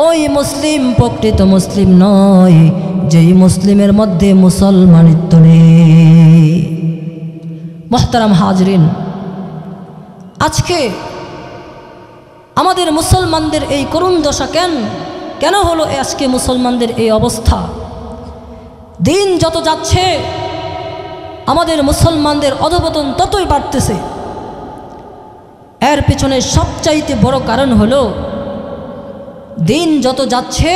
ওই মুসলিম প্রকৃত মুসলিম নয় যেই মুসলিমের মধ্যে মুসলমানিত্ব নেই। মুহতারাম হাজরিন, আজকে আমাদের মুসলমানদের এই করুণ দশা কেন হলো আজকে মুসলমানদের এই অবস্থা? দিন যত যাচ্ছে আমাদের মুসলমানদের অধঃপতন ততই বাড়তেছে। এর পিছনে সবচাইতে বড় কারণ হলো দিন যত যাচ্ছে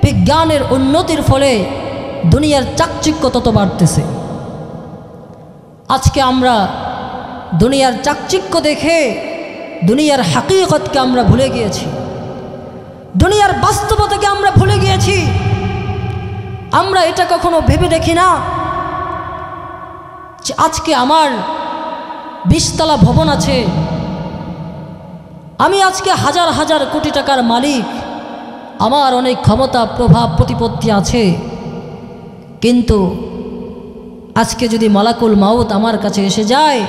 বিজ্ঞানের উন্নতির ফলে দুনিয়ার চাকচিক্য তত বাড়তেছে। আজকে আমরা দুনিয়ার চাকচিক্য দেখে দুনিয়ার হাকিকতকে আমরা ভুলে গিয়েছি, দুনিয়ার বাস্তবতাকে আমরা ভুলে গিয়েছি। আমরা এটা কখনো ভেবে দেখি না যে আজকে আমার 20 তলা ভবন আছে, আমি আজকে হাজার হাজার কোটি টাকার মালিক, আমার অনেক ক্ষমতা প্রভাব প্রতিপত্তি আছে, কিন্তু আজকে যদি মালাকুল মাউত আমার কাছে এসে যায়,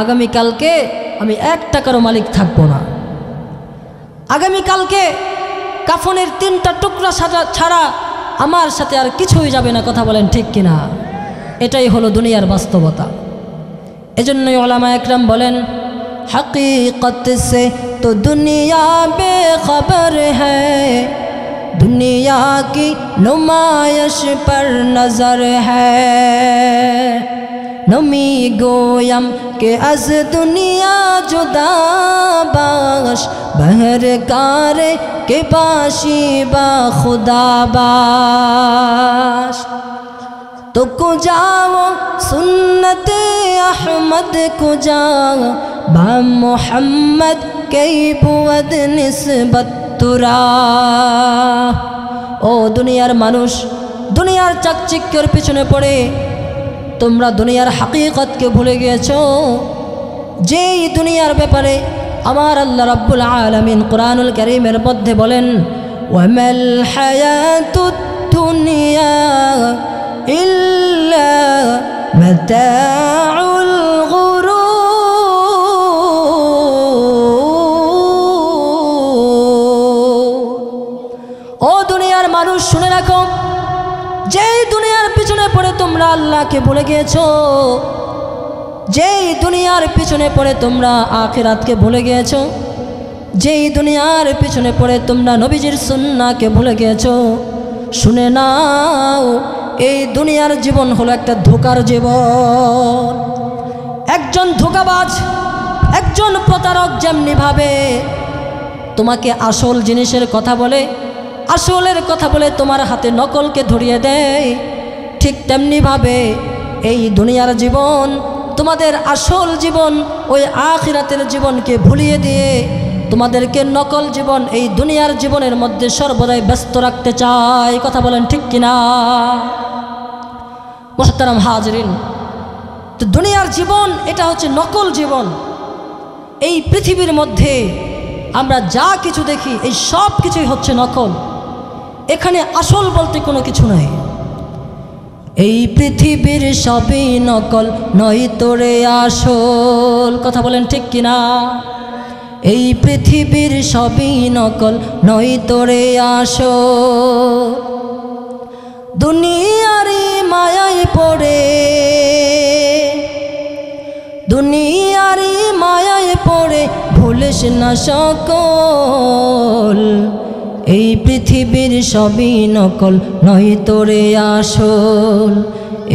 আগামীকালকে আমি 1 টাকারও মালিক থাকব না। আগামীকালকে কাফনের 3টা টুকরা ছাড়া আমার সাথে আর কিছুই যাবে না। কথা বলেন ঠিক কিনা? এটাই হলো দুনিয়ার বাস্তবতা। এজন্যই উলামা একরাম বলেন, हकीकत से तो दुनिया बेखबर है, दुनिया की नुमाइश पर नजर है। नमी गोयम के अज दुनिया जुदा बाश, बहर कार के बाशी बा खुदा बाश। तो कुजाओ सुन्नते अहमद कुजाओ, बा मोहम्मद कई बुअद निस्बत तुरा। ও দুনিয়ার মানুষ, দুনিয়ার চাকচিক্যের পিছনে পড়ে তোমরা দুনিয়ার হাকিকতকে ভুলে গিয়েছো। যেই দুনিয়ার ব্যাপারে আমার আল্লাহ রাব্বুল আলামিন কুরআনুল কারীমের মধ্যে বলেন, ওয়ামাল হায়াতুদ দুনিয়া ইল্লা মাতাউল গুরুর। ও দুনিয়ার মানুষ শুনে রাখো, যেই দুনিয়ার পিছনে পড়ে তোমরা আল্লাহকে ভুলে গিয়েছো, যেই দুনিয়ার পিছনে পড়ে তোমরা আখিরাতকে ভুলে গিয়েছো, যেই দুনিয়ার পিছনে পড়ে তোমরা নবীজির সুন্নাহকে ভুলে গিয়েছো, শুনে নাও এই দুনিয়ার জীবন হলো একটা ধোঁকার জীবন। একজন ধোঁকাবাজ, একজন প্রতারক যেমনি ভাবে তোমাকে আসল জিনিসের কথা বলে, আসলের কথা বলে তোমার হাতে নকলকে ধরিয়ে দেয়, ঠিক তেমনি ভাবে এই দুনিয়ার জীবন তোমাদের আসল জীবন ওই আখিরাতের জীবনকে ভুলিয়ে দিয়ে তোমাদেরকে নকল জীবন এই দুনিয়ার জীবনের মধ্যে সর্বদাই ব্যস্ত রাখতে চায়। কথা বলেন ঠিক কিনা? মুহতারাম হাজরিন, তো দুনিয়ার জীবন এটা হচ্ছে নকল জীবন। এই পৃথিবীর মধ্যে আমরা যা কিছু দেখি এই সব কিছুই হচ্ছে নকল, এখানে আসল বলতে কোনো কিছু নাই। এই পৃথিবীর সবই নকল, নয় তোরে আসল। কথা বলেন ঠিক কিনা? এই পৃথিবীর সবই নকল, নয় তোরে আসল। দুনিয়ারি মায়ায় পড়ে, দুনিয়ারি মায়ায় পড়ে ভুলিস না সকল। এই পৃথিবীর সবই নকল, নয় তোরে আসল।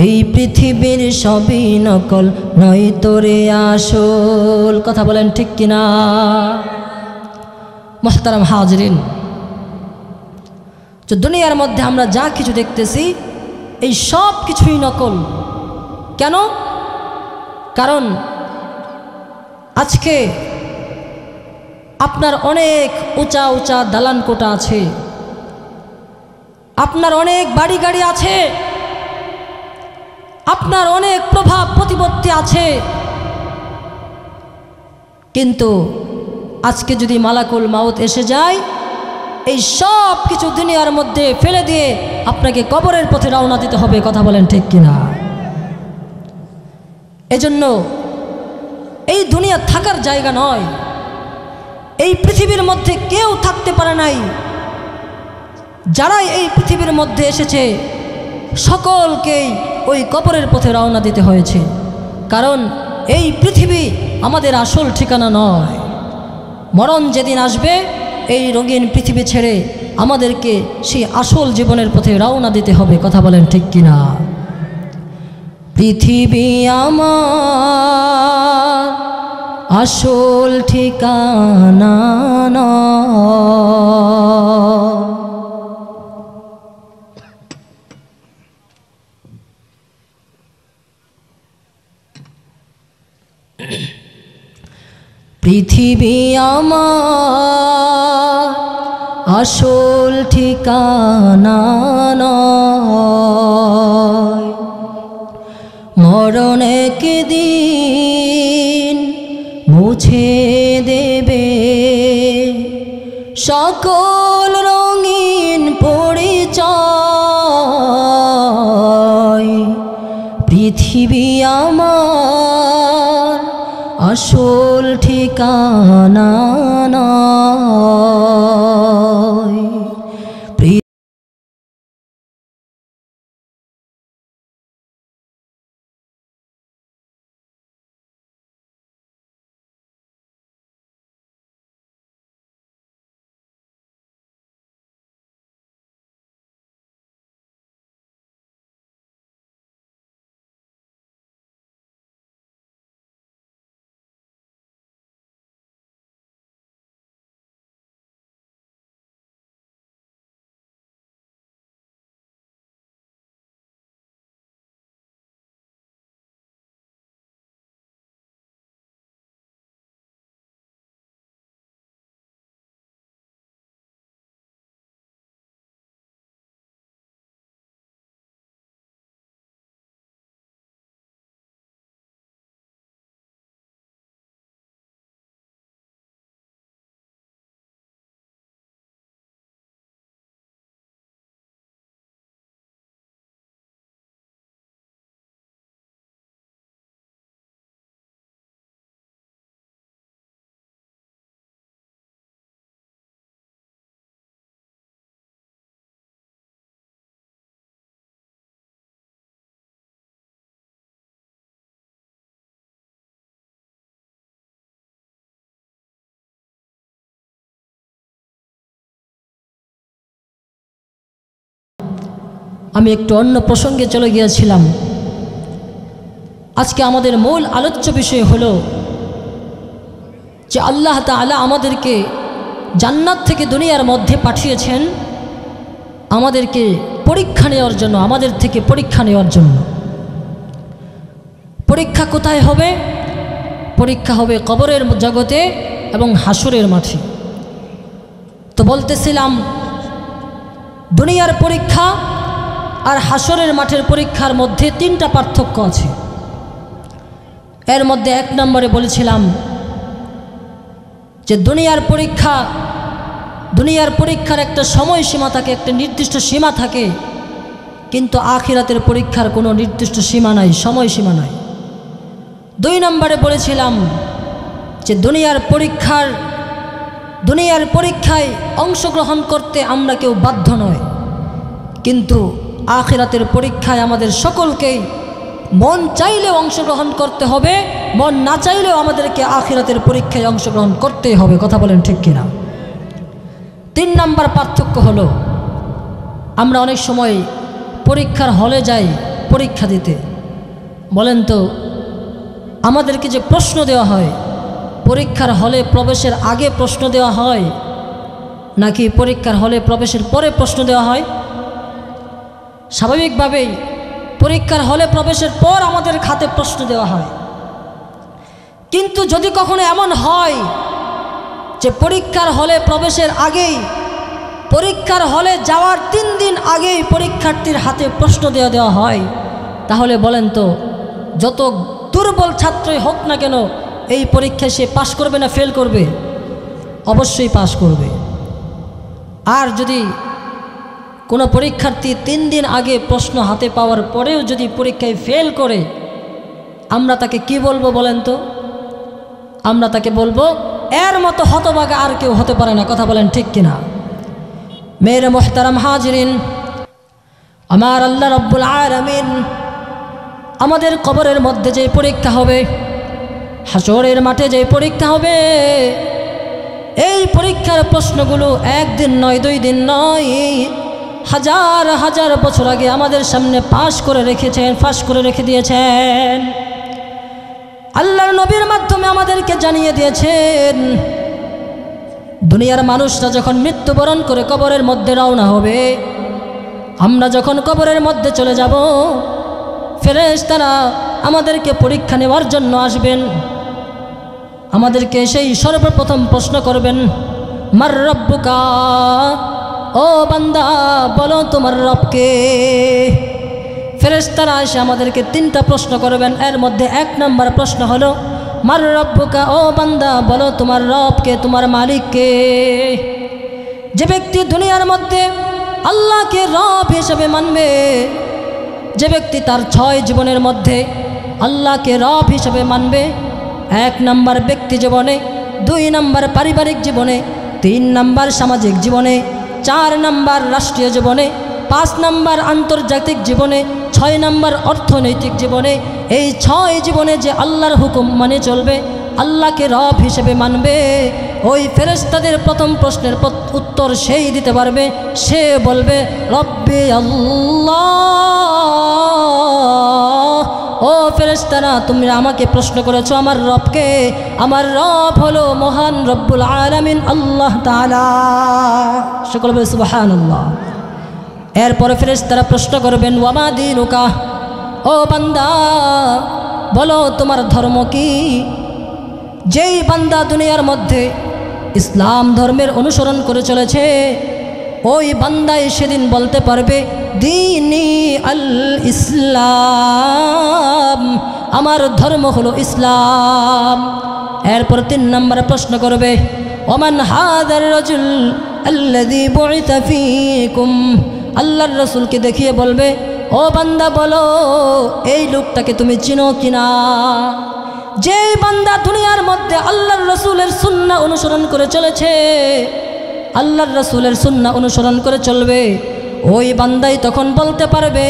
এই পৃথিবীর সবই নকল, নয় তোরে আসল। কথা বলেন ঠিক কিনা? মুহতারাম হাজরিন, তো দুনিয়ার মধ্যে আমরা যা কিছু দেখতেছি এই সব কিছুই নকল। কেন? কারণ আজকে আপনার অনেক উঁচা উঁচা দালান কোঠা আছে, আপনার অনেক বাড়ি গাড়ি আছে, আপনার অনেক প্রভাব প্রতিপত্তি আছে, কিন্তু আজকে যদি মালাকুল মাউত এসে যায়, এই সব কিছু দুনিয়ার মধ্যে ফেলে দিয়ে আপনাকে কবরের পথে রওনা দিতে হবে। কথা বলেন ঠিক কিনা? এজন্য এই দুনিয়া থাকার জায়গা নয়। এই পৃথিবীর মধ্যে কেউ থাকতে পারে নাই যারাই এই পৃথিবীর মধ্যে এসেছে সকলকেই ওই কবরের পথে রওনা দিতে হয়েছে, কারণ এই পৃথিবী আমাদের আসল ঠিকানা নয়। মরণ যেদিন আসবে এই রঙিন পৃথিবী ছেড়ে আমাদেরকে সেই আসল জীবনের পথে রওনা দিতে হবে। কথা বলেন ঠিক কিনা? পৃথিবী আমার আসল ঠিকানা নয়। পৃথিবী আমার আসল ঠিকানা নয়। মরণ একদিন মুছে দেবে সকল রঙিন পরিচয়। পৃথিবী আমার আসল ঠিকানা নয়। আমি একটু অন্য প্রসঙ্গে চলে গিয়েছিলাম। আজকে আমাদের মূল আলোচ্য বিষয় হলো যে আল্লাহ তাআলা আমাদেরকে জান্নাত থেকে দুনিয়ার মধ্যে পাঠিয়েছেন আমাদেরকে পরীক্ষা নেওয়ার জন্য, আমাদের থেকে পরীক্ষা নেওয়ার জন্য। পরীক্ষা কোথায় হবে? পরীক্ষা হবে কবরের জগতে এবং হাসরের মাঠে। তো বলতেছিলাম দুনিয়ার পরীক্ষা আর হাসরের মাঠের পরীক্ষার মধ্যে তিনটা পার্থক্য আছে। এর মধ্যে এক নম্বরে বলেছিলাম যে দুনিয়ার পরীক্ষার একটা সময়সীমা থাকে, একটা নির্দিষ্ট সীমা থাকে, কিন্তু আখিরাতের পরীক্ষার কোনো নির্দিষ্ট সীমা নাই, সময়সীমা নাই। দুই নম্বরে বলেছিলাম যে দুনিয়ার পরীক্ষায় অংশগ্রহণ করতে আমরা কেউ বাধ্য নয়, কিন্তু আখিরাতের পরীক্ষায় আমাদের সকলকেই মন চাইলেও অংশগ্রহণ করতে হবে, মন না চাইলেও আমাদেরকে আখিরাতের পরীক্ষায় অংশগ্রহণ করতেই হবে। কথা বলেন ঠিক কিনা? তিন নম্বর পার্থক্য হলো আমরা অনেক সময় পরীক্ষার হলে যাই পরীক্ষা দিতে। বলেন তো আমাদেরকে যে প্রশ্ন দেওয়া হয়, পরীক্ষার হলে প্রবেশের আগে প্রশ্ন দেওয়া হয় নাকি পরীক্ষার হলে প্রবেশের পরে প্রশ্ন দেওয়া হয়? স্বাভাবিকভাবেই পরীক্ষার হলে প্রবেশের পর আমাদের খাতে প্রশ্ন দেওয়া হয়। কিন্তু যদি কখনো এমন হয় যে পরীক্ষার হলে প্রবেশের আগেই, পরীক্ষার হলে যাওয়ার 3 দিন আগেই পরীক্ষার্থীর হাতে প্রশ্ন দেওয়া হয়, তাহলে বলেন তো যত দুর্বল ছাত্রই হোক না কেন এই পরীক্ষায় সে পাশ করবে না ফেল করবে? অবশ্যই পাশ করবে। আর যদি কোনো পরীক্ষার্থী 3 দিন আগে প্রশ্ন হাতে পাওয়ার পরেও যদি পরীক্ষায় ফেল করে, আমরা তাকে কি বলবো বলেন তো? আমরা তাকে বলবো এর মতো হতভাগা আর কেউ হতে পারে না। কথা বলেন ঠিক কিনা? मेरे मोहतरम हाजिरिन, আমার আল্লাহ রব্বুল আলামিন আমাদের কবরের মধ্যে যে পরীক্ষা হবে, হাসরের মাঠে যে পরীক্ষা হবে, এই পরীক্ষার প্রশ্নগুলো একদিন নয়, 2 দিন নয়, হাজার হাজার বছর আগে আমাদের সামনে ফাঁস করে রেখে দিয়েছেন। আল্লাহর নবীর মাধ্যমে আমাদেরকে জানিয়ে দিয়েছেন, দুনিয়ার মানুষরা যখন মৃত্যুবরণ করে কবরের মধ্যে রওনা হবে, আমরা যখন কবরের মধ্যে চলে যাব, ফেরেশতারা আমাদেরকে পরীক্ষা নেওয়ার জন্য আসবেন। আমাদেরকে সেই সর্বপ্রথম প্রশ্ন করবেন, মার রব্বুকা, ও বান্দা বলো তোমার রবকে। ফেরেশতারা এসে আমাদেরকে 3টা প্রশ্ন করবেন। এর মধ্যে 1 নম্বর প্রশ্ন হলো, মার রব্বুকা, ও বান্দা বলো তোমার রবকে, তোমার মালিককে। যে ব্যক্তি দুনিয়ার মধ্যে আল্লাহকে রব হিসেবে মানবে, যে ব্যক্তি তার 6 জীবনের মধ্যে আল্লাহকে রব হিসেবে মানবে, 1 নম্বর ব্যক্তি জীবনে, 2 নম্বর পারিবারিক জীবনে, 3 নম্বর সামাজিক জীবনে, 4 নম্বর রাষ্ট্রীয় জীবনে, 5 নম্বর আন্তর্জাতিক জীবনে, 6 নম্বর অর্থনৈতিক জীবনে, এই 6 জীবনে যে আল্লাহর হুকুম মানে চলবে, আল্লাহকে রব হিসেবে মানবে, ওই ফেরেশতাদের প্রথম প্রশ্নের উত্তর সেই দিতে পারবে। সে বলবে, রব্বি আল্লাহ। ও ফেরেশতারা, তুমি আমাকে প্রশ্ন করেছো আমার রবকে, আমার রব হলো মহান রব্বুল আলামিন আল্লাহ তাআলা। সকলে বলে সুবহানাল্লাহ। এরপরে ফেরেশতারা প্রশ্ন করবেন, ওয়ামা দীনুকা, ও বান্দা বলো তোমার ধর্ম কি। যেই বান্দা দুনিয়ার মধ্যে ইসলাম ধর্মের অনুসরণ করে চলেছে, ওই বান্দাই সেদিন বলতে পারবে, দীনি আল ইসলাম, আমার ধর্ম হলো ইসলাম। এরপর 3 নম্বরে প্রশ্ন করবে, ওমান হাদার রাজুল আল্লাযী বুইতা ফীকুম, আল্লাহর রাসূলকে দেখিয়ে বলবে, ও বান্দা বলো এই লোকটাকে তুমি চিনো কিনা। যেই বান্দা দুনিয়ার মধ্যে আল্লাহর রাসূলের সুন্নাহ অনুসরণ করে চলেছে, আল্লাহর রাসূলের সুন্নাহ অনুসরণ করে চলবে, ওই বান্দাই তখন বলতে পারবে,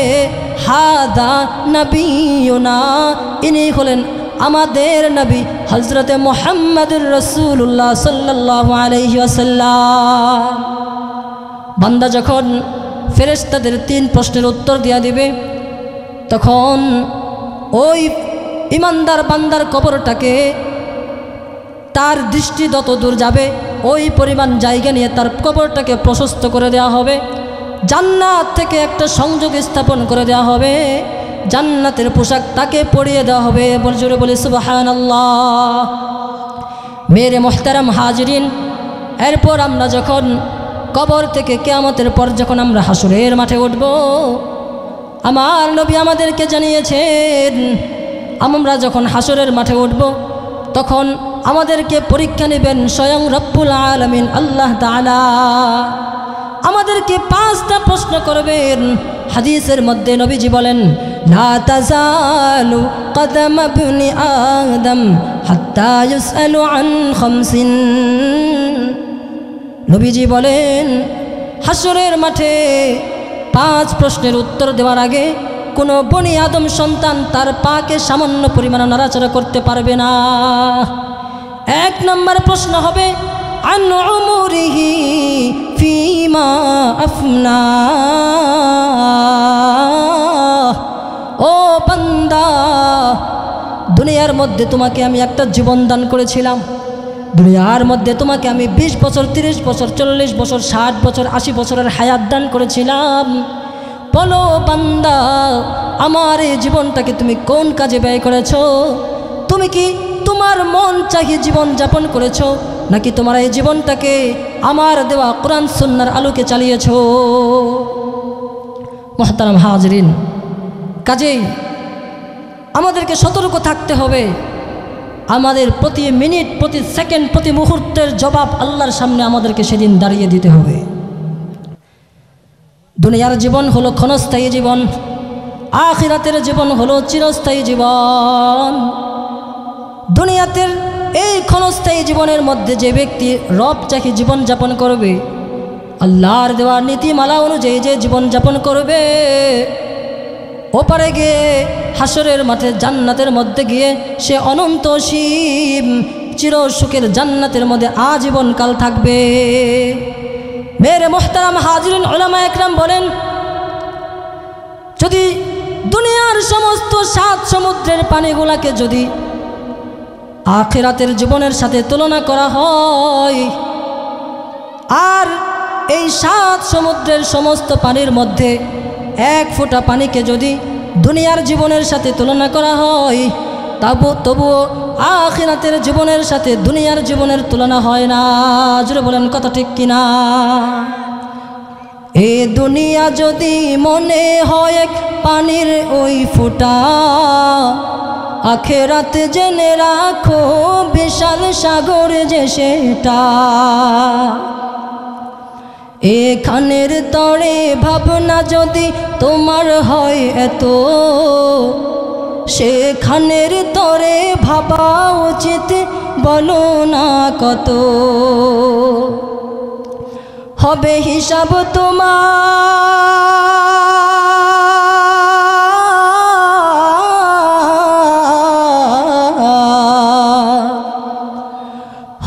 হাদা নবিয়ুনা, ইনি হলেন আমাদের নবী হযরতে মুহাম্মদুর রাসূলুল্লাহ সাল্লাল্লাহু আলাইহি ওয়াসাল্লাম। বান্দা যখন ফেরেশতাদের 3 প্রশ্নের উত্তর দিয়া দিবে, তখন ওই ইমানদার বান্দার কবরটাকে তার দৃষ্টি যত দূর যাবে, ওই পরিমাণ জায়গা নিয়ে তার কবরটাকে প্রশস্ত করে দেওয়া হবে। জান্নাত থেকে একটা সংযোগ স্থাপন করে দেওয়া হবে, জান্নাতের পোশাক তাকে পরিয়ে দেওয়া হবে। জোরে বলি সুবহানাল্লাহ। মেরে মোহতারাম হাজিরিন, এরপর আমরা যখন কবর থেকে কিয়ামতের পর যখন আমরা হাসরের মাঠে উঠব, আমার নবী আমাদেরকে জানিয়েছেন, আমরা যখন হাসরের মাঠে উঠব, তখন আমাদেরকে পরীক্ষা নেবেন স্বয়ং রব্বুল আলামিন আল্লাহ তাআলা। আমাদেরকে 5টা প্রশ্ন করবেন। হাদিসের মধ্যে নবীজি বলেন, লা তাজালু কদম ইবনি আদম হাত্তা ইউসআলু আন খামসিন। নবীজি বলেন, হাসরের মাঠে 5 প্রশ্নের উত্তর দেওয়ার আগে কোনো বনি আদম সন্তান তার পাকে সামান্য পরিমাণ নাড়াচাড়া করতে পারবে না। 1 নম্বর প্রশ্ন হবে, আন উমরিহি ফিমা আফনা। ও বান্দা, দুনিয়ার মধ্যে তোমাকে আমি একটা জীবন দান করেছিলাম, দুনিয়ার মধ্যে তোমাকে আমি 20 বছর, 30 বছর, 40 বছর, 60 বছর, 80 বছরের হায়াত দান করেছিলাম। বলো বান্দা, আমার এই জীবনটাকে তুমি কোন কাজে ব্যয় করেছো? তুমি কি তোমার মন চাহিয়ে জীবন যাপন করেছো, নাকি তোমার এই জীবনটাকে আমার দেওয়া কোরআন সুন্নাহর আলোকে চালিয়েছো? মুহতারাম হাজরিন, কাজেই আমাদেরকে সতর্ক থাকতে হবে। আমাদের প্রতি মিনিট, প্রতি সেকেন্ড, প্রতি মুহূর্তের জবাব আল্লাহর সামনে আমাদেরকে সেদিন দাঁড়িয়ে দিতে হবে। দুনিয়ার জীবন হলো ক্ষণস্থায়ী জীবন, আখিরাতের জীবন হলো চিরস্থায়ী জীবন। দুনিয়াতের এই ক্ষণস্থায়ী জীবনের মধ্যে যে ব্যক্তি রব চাকি জীবন যাপন করবে, আল্লাহর দেওয়া নীতিমালা অনুযায়ী যে জীবনযাপন করবে, ওপারে গিয়ে হাসরের মাঠে জান্নাতের মধ্যে গিয়ে সে অনন্ত অসীম চিরসুখের জান্নাতের মধ্যে আজীবনকাল থাকবে। মেরে মোহতারাম হাজিরিন উলামা একরাম বলেন, যদি দুনিয়ার সমস্ত 7 সমুদ্রের পানিগুলাকে যদি আখিরাতের জীবনের সাথে তুলনা করা হয়, আর এই 7 সমুদ্রের সমস্ত পানির মধ্যে 1 ফোঁটা পানিকে যদি দুনিয়ার জীবনের সাথে তুলনা করা হয়, তবুও আখিরাতের জীবনের সাথে দুনিয়ার জীবনের তুলনা হয় না। জোরে বলেন কথা ঠিক কিনা? এ দুনিয়া যদি মনে হয় এক পানির ওই ফোঁটা, আখিরাতে জেনে রাখো বিশাল সাগর যে সেটা। এখানের তরে ভাবনা যদি তোমার হয় এত, সেখানের তরে ভাবা উচিত বলো না কত। হবে হিসাব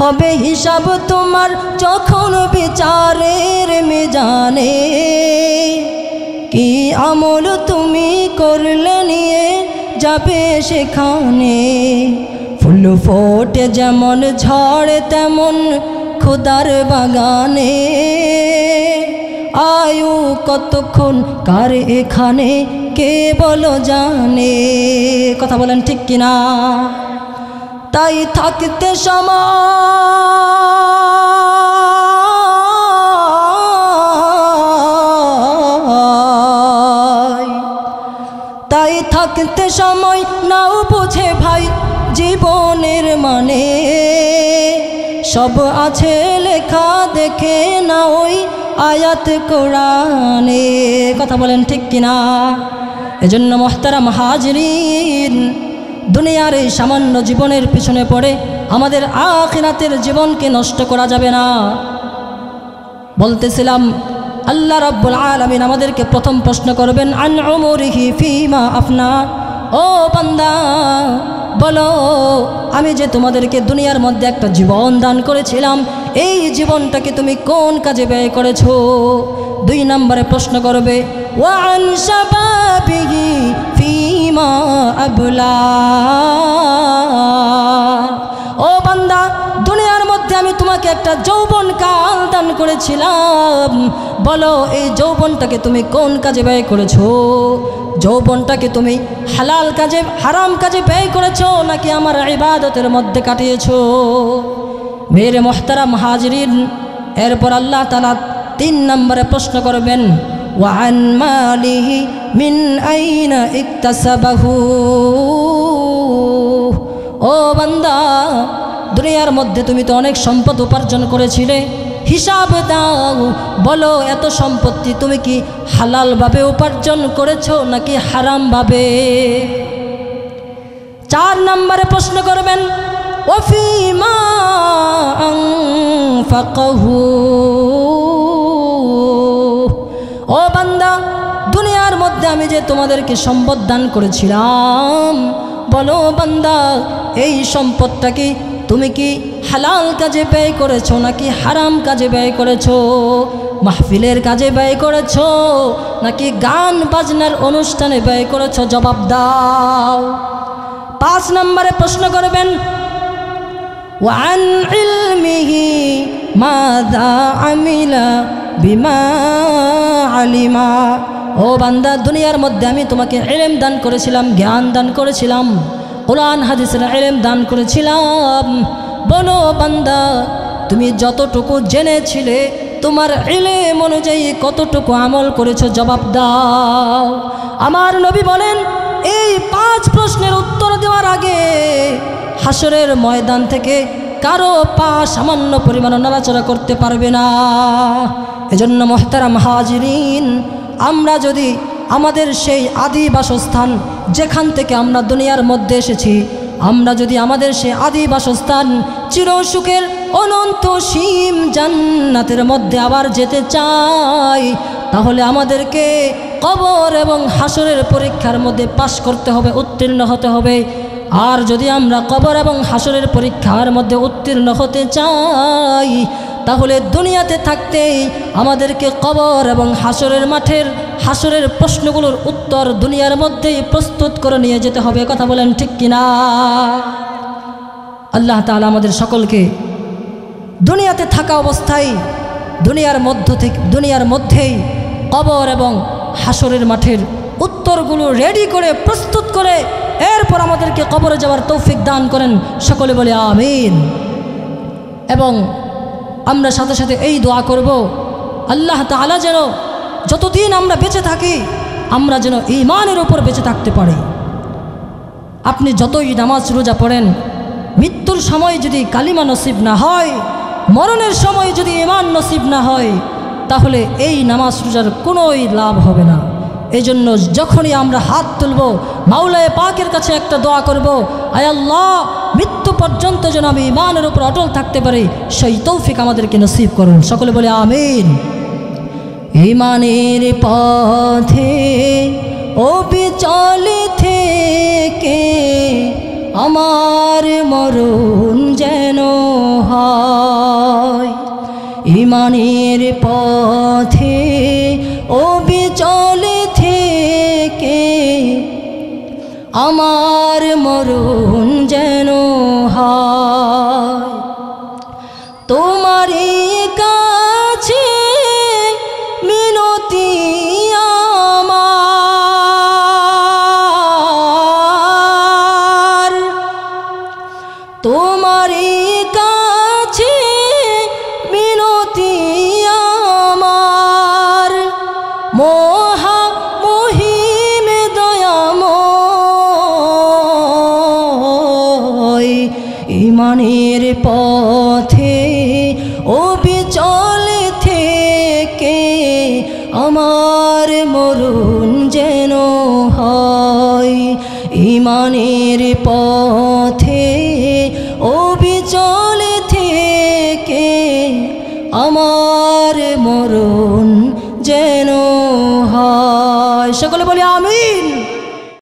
হবে হিসাব তোমার যখন বিচারের মেজানে। কি আমল তুমি করলে নিয়ে যাবে সেখানে। ফুল ফোটে যেমন ঝড়ে তেমন খোদার বাগানে। আয়ু কতক্ষণ কার এখানে কে বলো জানে। কথা বলেন ঠিক কিনা? তাই থাকতে থাকতে সময় নাও বুঝে ভাই জীবনের মানে। সব আছে লেখা দেখে না ওই আয়াত কোরআনে। কথা বলেন ঠিক কিনা? এজন্য মোহতারাম হাজরিন, দুনিয়ার এই সামান্য জীবনের পিছনে পড়ে আমাদের আখিরাতের জীবনকে নষ্ট করা যাবে না। বলতেছিলাম আল্লাহ রাব্বুল আলামিন আমাদেরকে প্রথম প্রশ্ন করবেন, আন উমরিহি ফিমা আফনা। ও বান্দা, বলো আমি যে তোমাদেরকে দুনিয়ার মধ্যে একটা জীবন দান করেছিলাম, এই জীবনটাকে তুমি কোন কাজে ব্যয় করেছো? 2 নম্বরে প্রশ্ন করবে, ওয়া আন শাবাবিহি ফিমা আবলা। ও বান্দা, দুনিয়ার মধ্যে আমি তোমাকে একটা যৌবন কাল দান করেছিলাম, বলো এই যৌবনটাকে তুমি কোন কাজে ব্যয় করেছো? যৌবনটাকে তুমি হালাল কাজে হারাম কাজে ব্যয় করেছো নাকি আমার ইবাদতের মধ্যে কাটিয়েছো? মেরে মোহতারাম হাজরিন, এরপর আল্লাহ তাআলা 3 নম্বরে প্রশ্ন করবেন, ওয়া আন মালিহি মিন আইনা ইকতাসাবাহু। ও বান্দা, দুনিয়ার মধ্যে তুমি তো অনেক সম্পদ উপার্জন করেছিলে, হিসাব দাও, বলো এত সম্পত্তি তুমি কি হালালভাবে উপার্জন করেছো নাকি হারামভাবে? 4 নম্বরে প্রশ্ন করবেন, ওয়াফিমা আনফাকাহু। ও বান্দা, দুনিয়ার মধ্যে আমি যে তোমাদেরকে সম্পদ দান করেছিলাম, বলো বান্দা এই সম্পদটা কি তুমি কি হালাল কাজে ব্যয় করেছো নাকি হারাম কাজে ব্যয় করেছো? মাহফিলের কাজে ব্যয় করেছো নাকি গান বাজনার অনুষ্ঠানে ব্যয় করেছো? জবাব দাও। 5 নম্বরে প্রশ্ন করবেন, ওয়া আন ইলমিহি মাযা আমিলা বিমা আলিমা। ও বান্দা, দুনিয়ার মধ্যে আমি তোমাকে ইলম দান করেছিলাম, জ্ঞান দান করেছিলাম, কোরআন হাদিসের ইলম দান করেছিলাম, বলো বান্দা তুমি যতটুকু জেনেছিলে তোমার ইলম অনুযায়ী কতটুকু আমল করেছো? জবাব দাও। আমার নবী বলেন, এই 5 প্রশ্নের উত্তর দেওয়ার আগে হাসরের ময়দান থেকে কারো পা সামান্য পরিমাণ নড়াচড়া করতে পারবে না। এজন্য মোহতারাম হাজিরিন, আমরা যদি আমাদের সেই আদি বাসস্থান যেখান থেকে আমরা দুনিয়ার মধ্যে এসেছি, আমরা যদি আমাদের সেই আদি বাসস্থান চিরসুখের অনন্ত সীম জান্নাতের মধ্যে আবার যেতে চাই, তাহলে আমাদেরকে কবর এবং হাসরের পরীক্ষার মধ্যে পাশ করতে হবে, উত্তীর্ণ হতে হবে। আর যদি আমরা কবর এবং হাসরের পরীক্ষার মধ্যে উত্তীর্ণ হতে চাই, তাহলে দুনিয়াতে থাকতেই আমাদেরকে কবর এবং হাসরের মাঠের হাসরের প্রশ্নগুলোর উত্তর দুনিয়ার মধ্যেই প্রস্তুত করে নিয়ে যেতে হবে। কথা বলেন ঠিক কিনা? আল্লাহ তাআলা আমাদের সকলকে দুনিয়াতে থাকা অবস্থায় দুনিয়ার মধ্যেই কবর এবং হাসরের মাঠের উত্তরগুলো রেডি করে প্রস্তুত করে এরপর আমাদেরকে কবরে যাওয়ার তৌফিক দান করেন। সকলে বলে আমিন। এবং আমরা সাথে সাথে এই দোয়া করব, আল্লাহ তাআলা যেন যতদিন আমরা বেঁচে থাকি আমরা যেন ঈমানের উপর বেঁচে থাকতে পারি। আপনি যতই নামাজ রোজা পড়েন, মৃত্যুর সময় যদি কালিমা নসিব না হয়, মরণের সময় যদি ঈমান নসিব না হয়, তাহলে এই নামাজ রোজার কোনোই লাভ হবে না। এই জন্য যখনই আমরা হাত তুলব, মাওলায়ে পাকের কাছে একটা দোয়া করব, আয় আল্লাহ, মৃত্যু পর্যন্ত যেন আমি ঈমানের উপর অটল থাকতে পারি, সেই তৌফিক আমাদেরকে নসিব করুন। সকলে বলে আমিন। ঈমানের পথে অবিচল থেকে আমার মরণ যেন হয়, ঈমানের পথে অবিচল থেকে আমার মরণ যেন হয়। তোমারই কাছে মিনতি আমার, তোমারই কাছে মিনতি আমার, মহা মহিম দয়াময়, ঈমানের পথে অবিচল থেকে আমার মরণ যেন হয়, ঈমানের পথে অবিচল থেকে আমার মরণ যেন হয়। সকলে বলি আমিন।